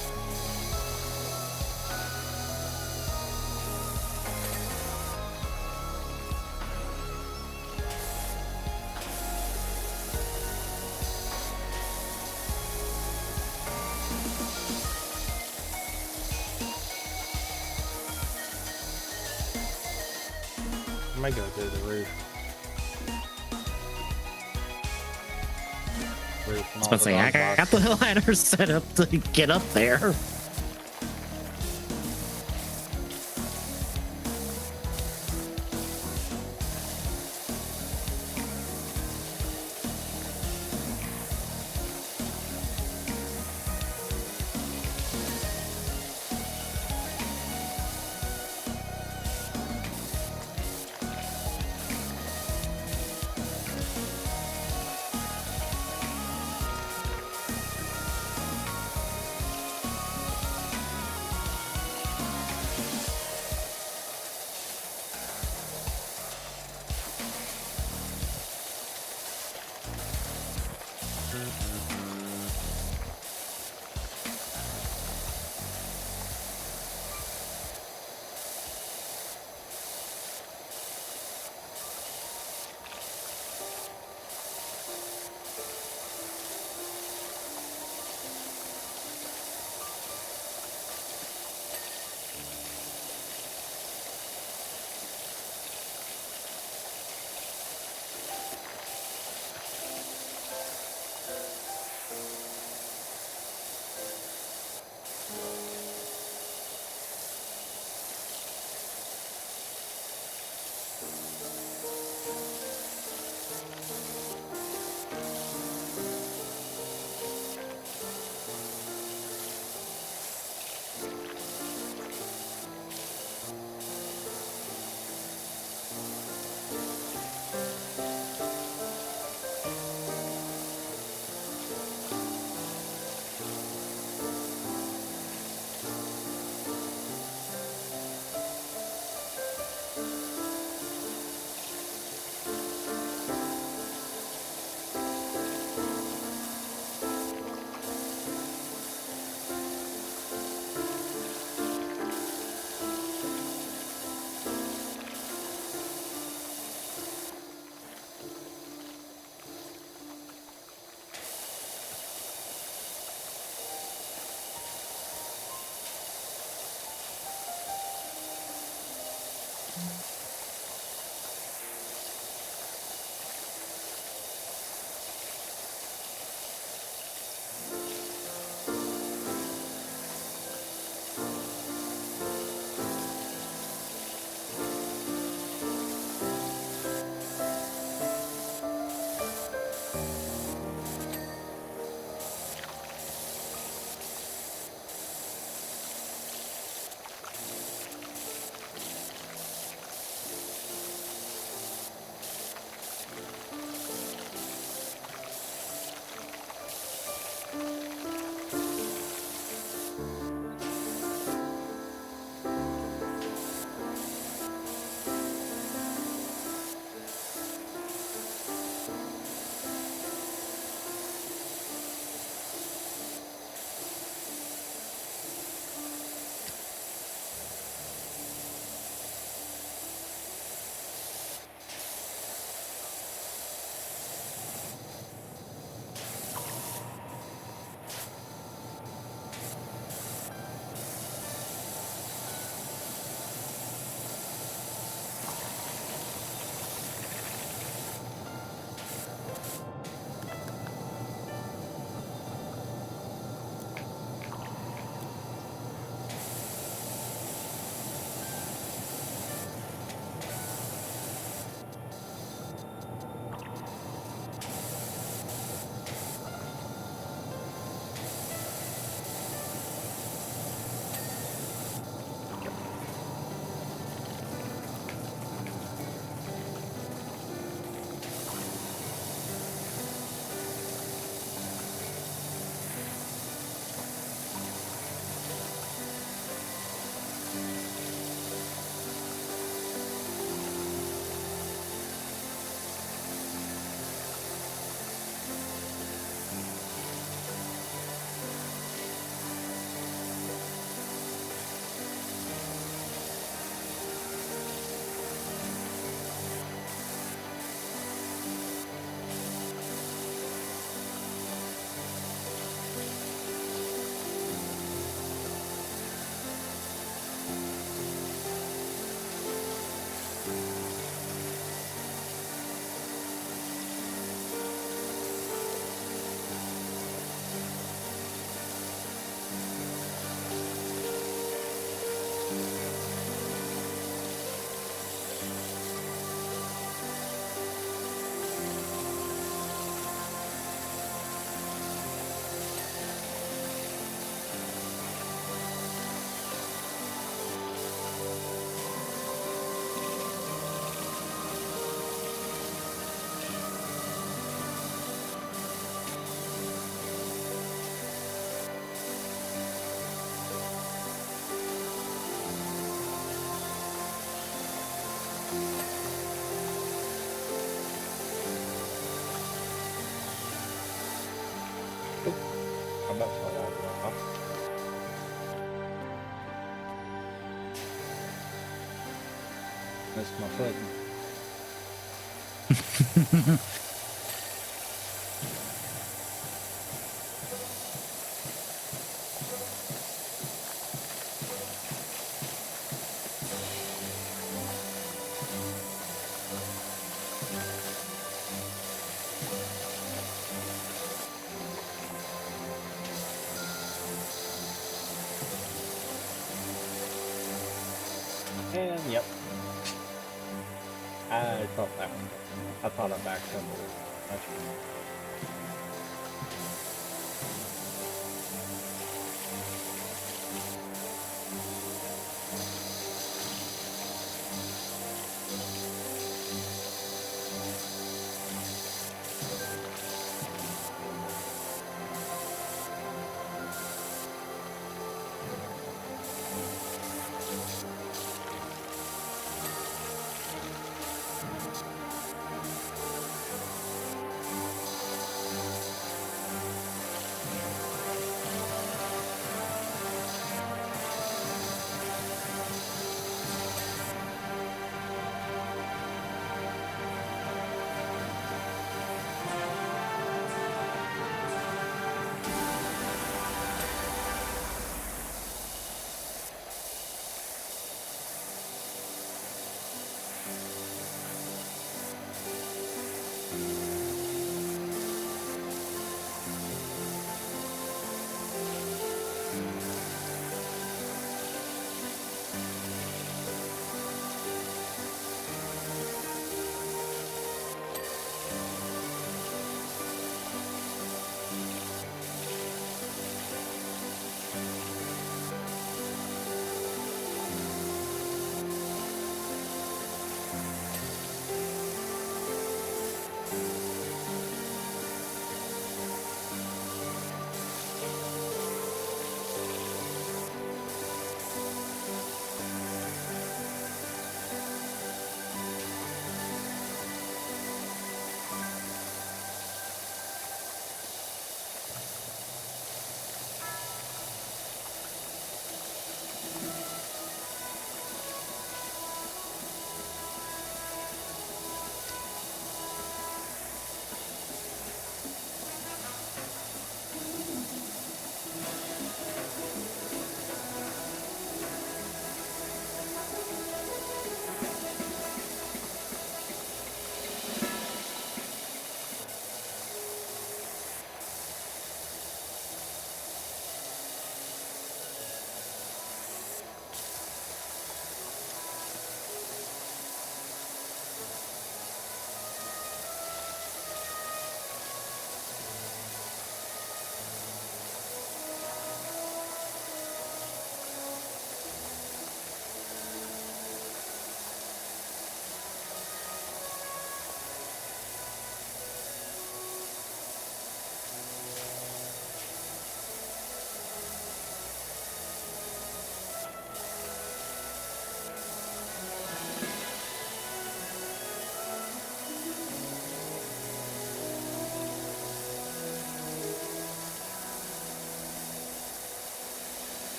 I may go through the roof. I was about to say, I got the ladder set up to get up there. I bet so. Wow. Missed my foot. And yep. I thought that one. I thought I backed up a little. That's right.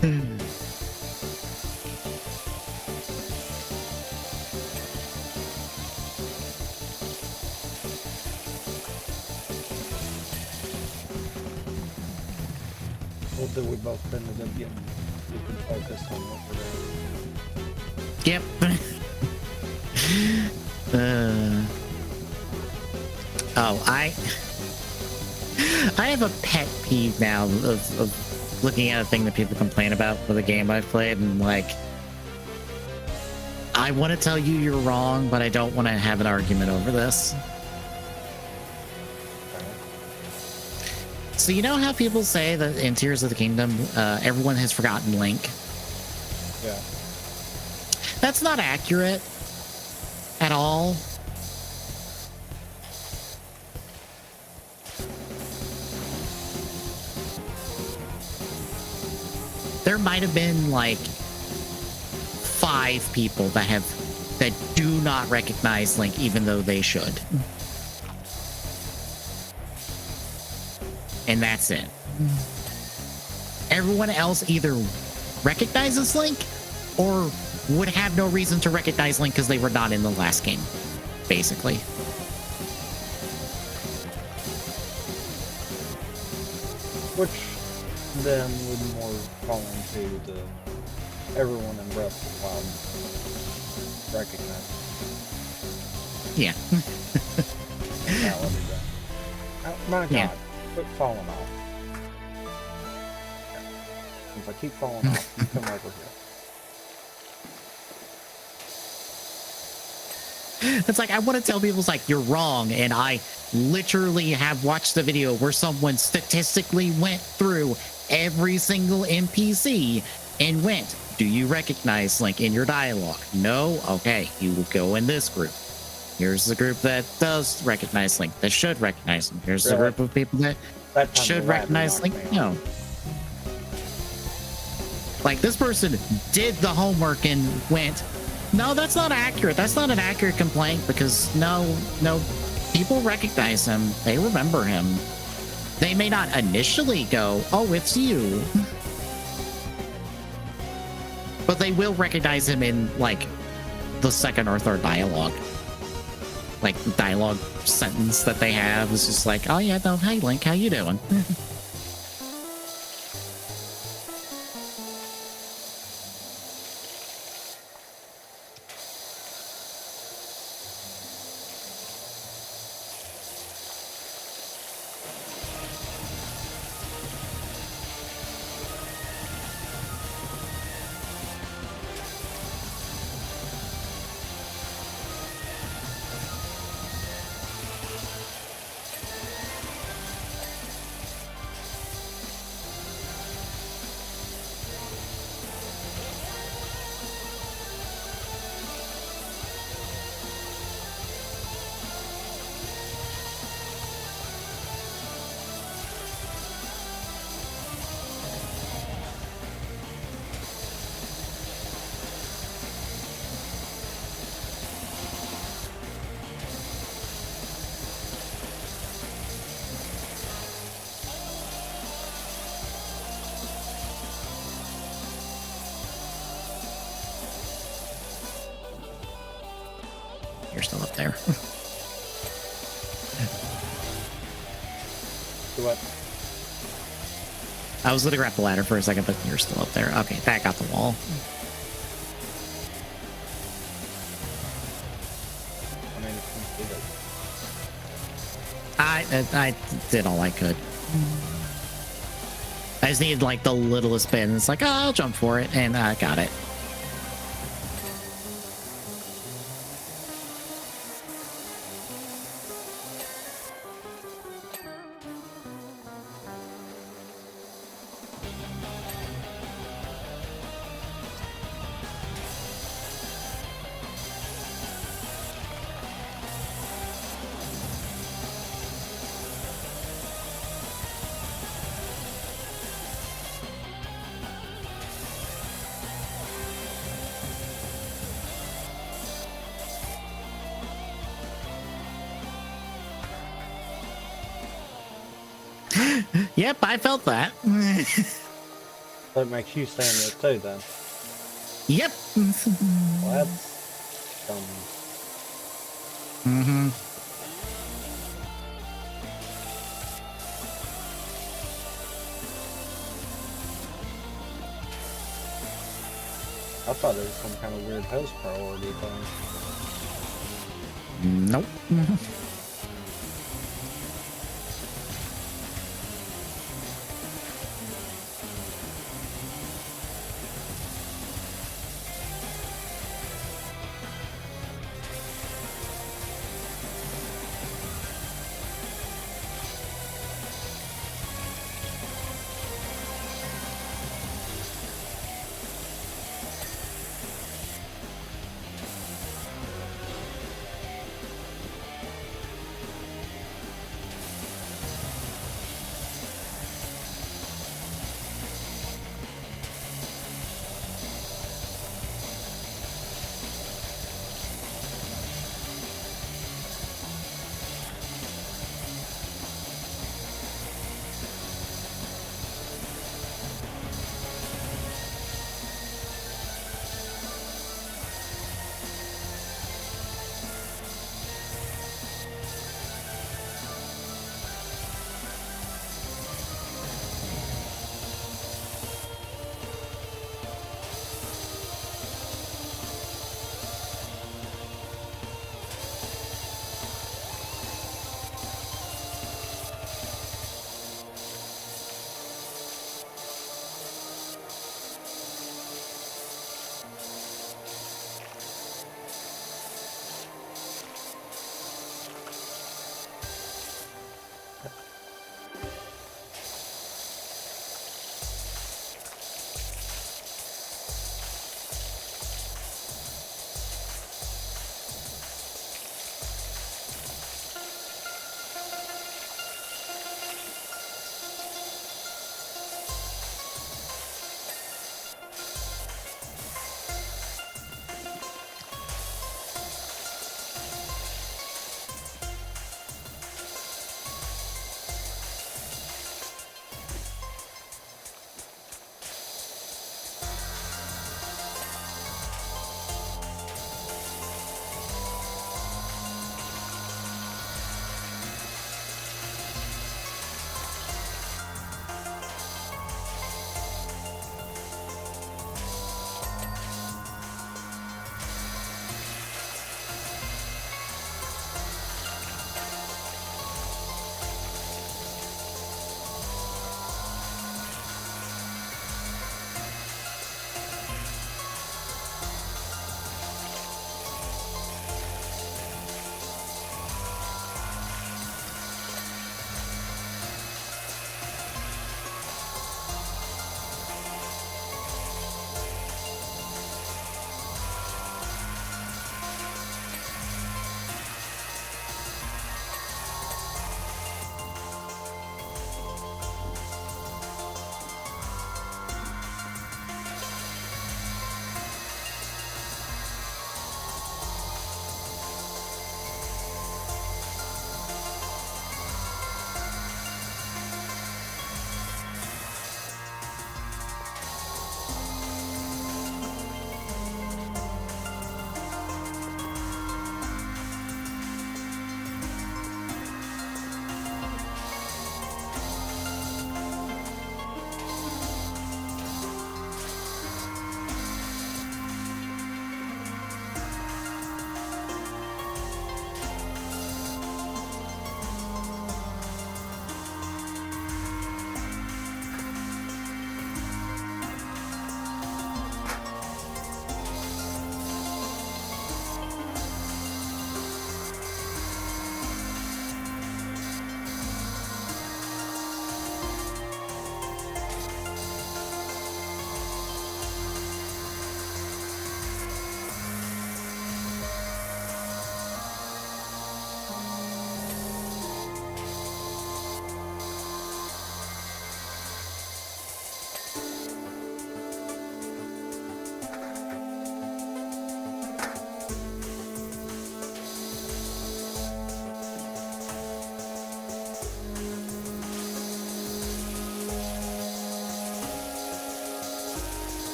Well, then we both ended up getting super focused on what we're doing. Yep. Oh, I have a pet peeve now of looking at a thing that people complain about with a game I've played, and like, I want to tell you you're wrong, but I don't want to have an argument over this. So you know how people say that in Tears of the Kingdom, everyone has forgotten Link? Yeah. That's not accurate at all. There might have been like 5 people that do not recognize Link, even though they should. And that's it. Everyone else either recognizes Link or would have no reason to recognize Link because they were not in the last game, basically. Which then would more fall into the everyone in Breath of the Wild recognize Yeah. mentality then. Oh, my God. Yeah. Quit falling off. Since I keep falling off, you come over here. It's like, I want to tell people, it's like, you're wrong. And I literally have watched the video where someone statistically went through every single NPC and went, do you recognize Link in your dialogue? No? Okay, you will go in this group. Here's the group that does recognize Link, that should recognize him. Here's the group of people that should recognize Link. No. Like, this person did the homework and went, no, that's not accurate. That's not an accurate complaint because no, people recognize him. They remember him. They may not initially go, oh, it's you. But they will recognize him in, like, the second or third dialogue. Like, the dialogue sentence that they have is just like, oh, yeah, no, hey, Link, how you doing? You're still up there. What? I was going to grab the ladder for a second, but you're still up there. Okay, that got the wall. I mean, if you did it. I did all I could. I just needed like the littlest bit, and it's like, oh, I'll jump for it, and I got it. Yep, I felt that. That makes you stand there too, then. Yep. Well, that's dumb. Mm-hmm. I thought it was some kind of weird host priority thing. Nope.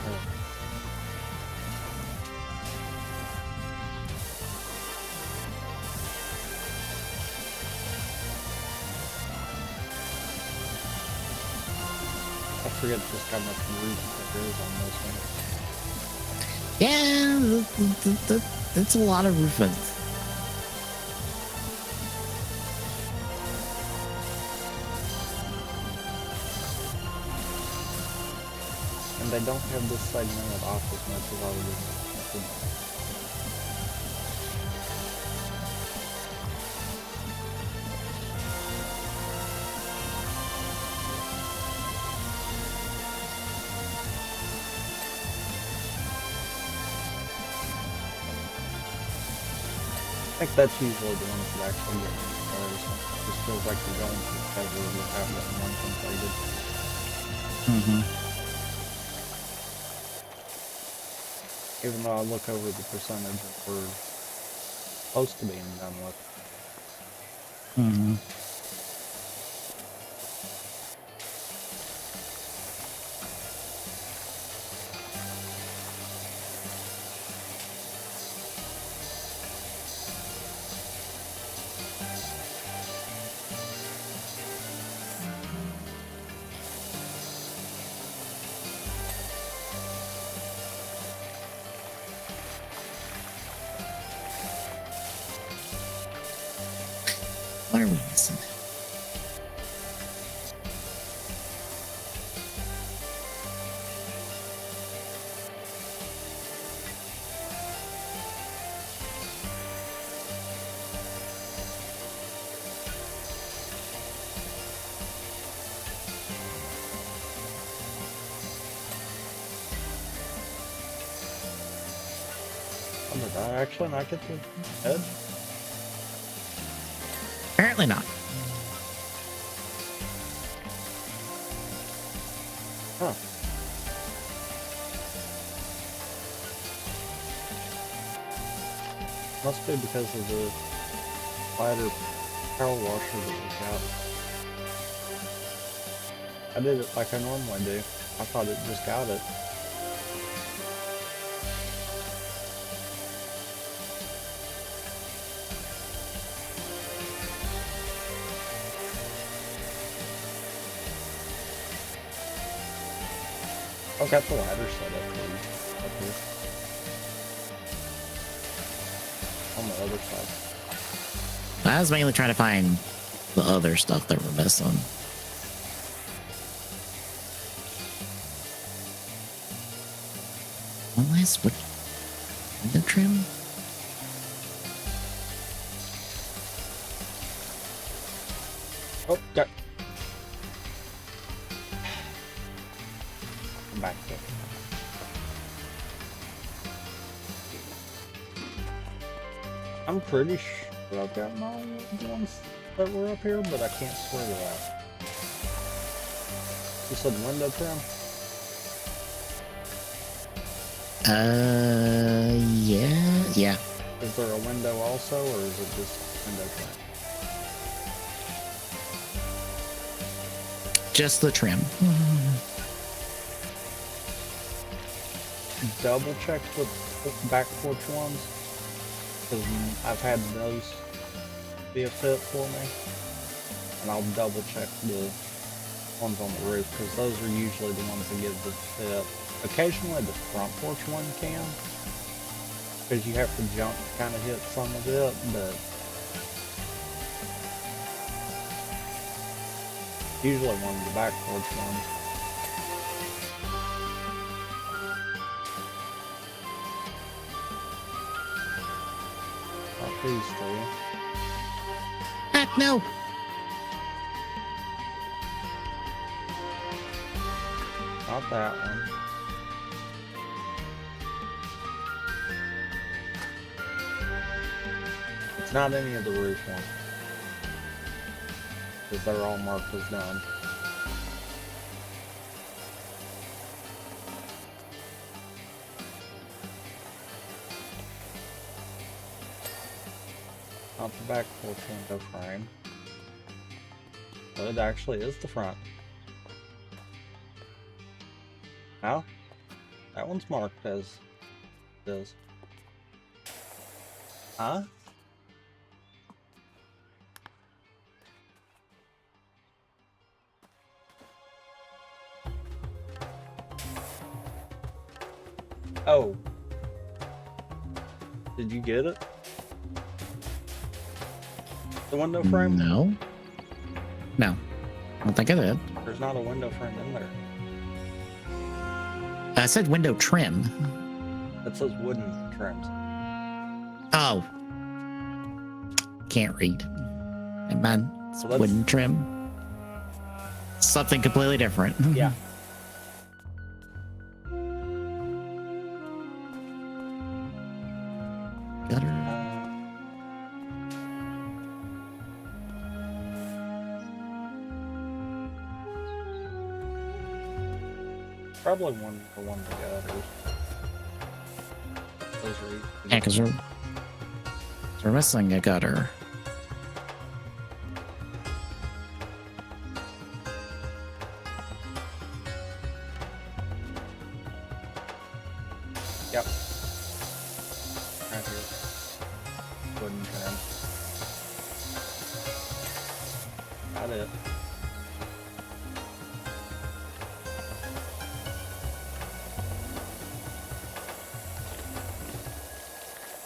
I forget just how much roof there is on this one. Yeah, that's a lot of roofing. And they don't have this segmented off as much as I would have. I think that's usually the ones that actually get first. It just feels like they're going to cover without that one completed. Even though I look over the percentage that we're supposed to being done with. What are we missing? Oh, did I actually not get the edge? Apparently not. Huh. Must be because of the lighter power washer that we got. I did it like I normally do. I thought it just got it. I've got the ladder set up here. On the other side. I was mainly trying to find the other stuff that we're missing. One last switch. Window trim? Oh, got. I'm back there. I'm pretty sure I've gotten all the ones that were up here, but I can't swear to that. You said window trim? Yeah. Is there a window also, or is it just window trim? Just the trim. Double check the back porch ones, because I've had those be a fit for me, and I'll double check the ones on the roof, because those are usually the ones that give the fit. Occasionally the front porch one can, because you have to jump to kind of hit some of it, but usually one of the back porch ones. Not these two. Heck no! Not that one. It's not any of the roof ones, because they're all marked as done. Not the back porch window frame, but it actually is the front. Now, That one's marked as this. Huh? Oh. Did you get it? The window frame? No. No. I don't think I did. There's not a window frame in there. I said window trim. It says wooden trims. Oh. Can't read. And man, it's Well, that's- wooden trim. Something completely different. Yeah. Gutter. Probably one for one of the gutters. Those are easy. Yeah, because we're missing a gutter. Yep. Right here. Wooden trim. Got it.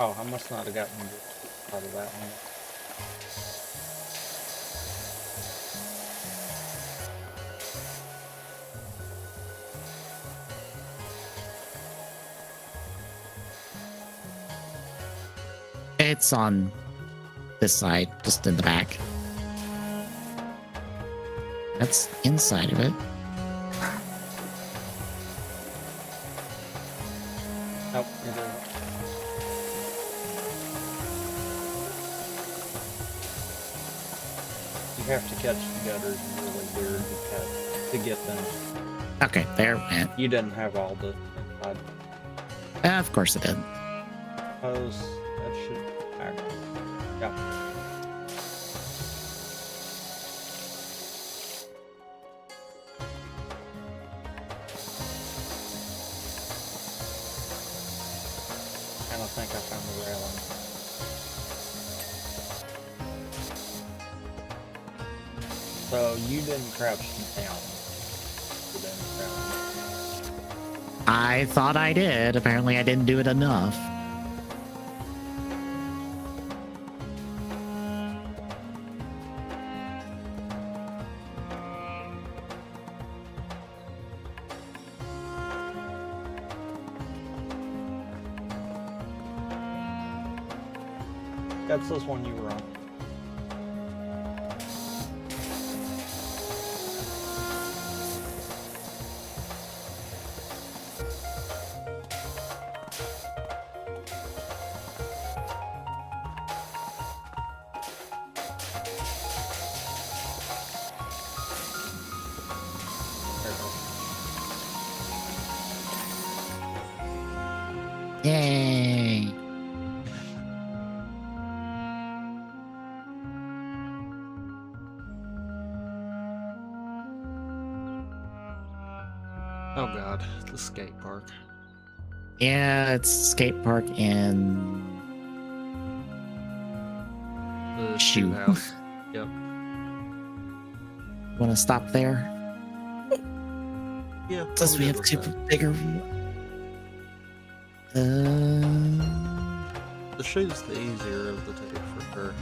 Oh, I must not have gotten out of that one. It's on this side, just in the back. That's inside of it. Nope, it isn't. You have to catch the gutters really weird to get them. Okay, there it went. You didn't have all the inside. Of course it did. Post. That should act. Yeah. And I think I found the railing. So you didn't crouch down. You didn't crouch. I thought I did. Apparently I didn't do it enough. That's this one you were on. There it goes. Yay. Oh god, the skate park. Yeah, it's skate park and The shoe. house. Yep. Want to stop there? Yeah. Plus I'm we good have with two that. bigger. The shoe's the easier of the two for sure.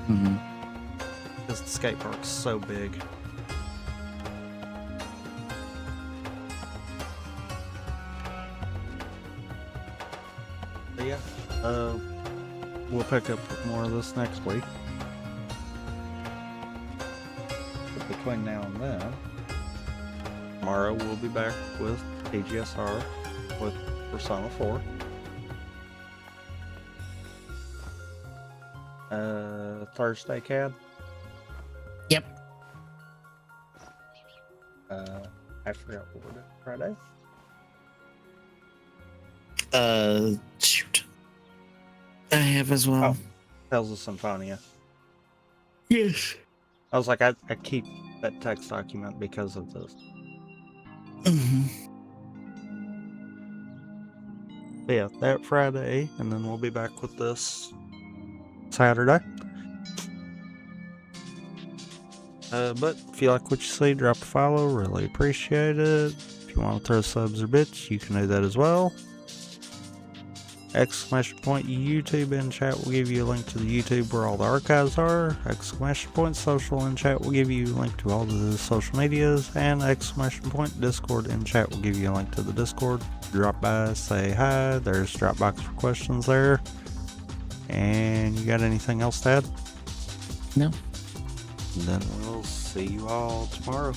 Mhm. Because the skate park's so big. But yeah, we'll pick up more of this next week. But between now and then, Tomorrow we'll be back with TGSR with Persona 4. Thursday, Cad. Yep. I forgot what we're doing. Friday. Shoot. I have as well. Oh. Tales of Symphonia. Yes. I was like, I keep that text document because of this. Mhm. But yeah, that Friday, and then we'll be back with this Saturday. But if you like what you see, drop a follow. Really appreciate it. If you want to throw subs or bits, you can do that as well. Exclamation point YouTube in chat will give you a link to the YouTube where all the archives are. Exclamation point social in chat will give you a link to all the social medias. And exclamation point Discord in chat will give you a link to the Discord. Drop by, say hi. There's Dropbox for questions there. And you got anything else to add? No. Then we'll see you all tomorrow.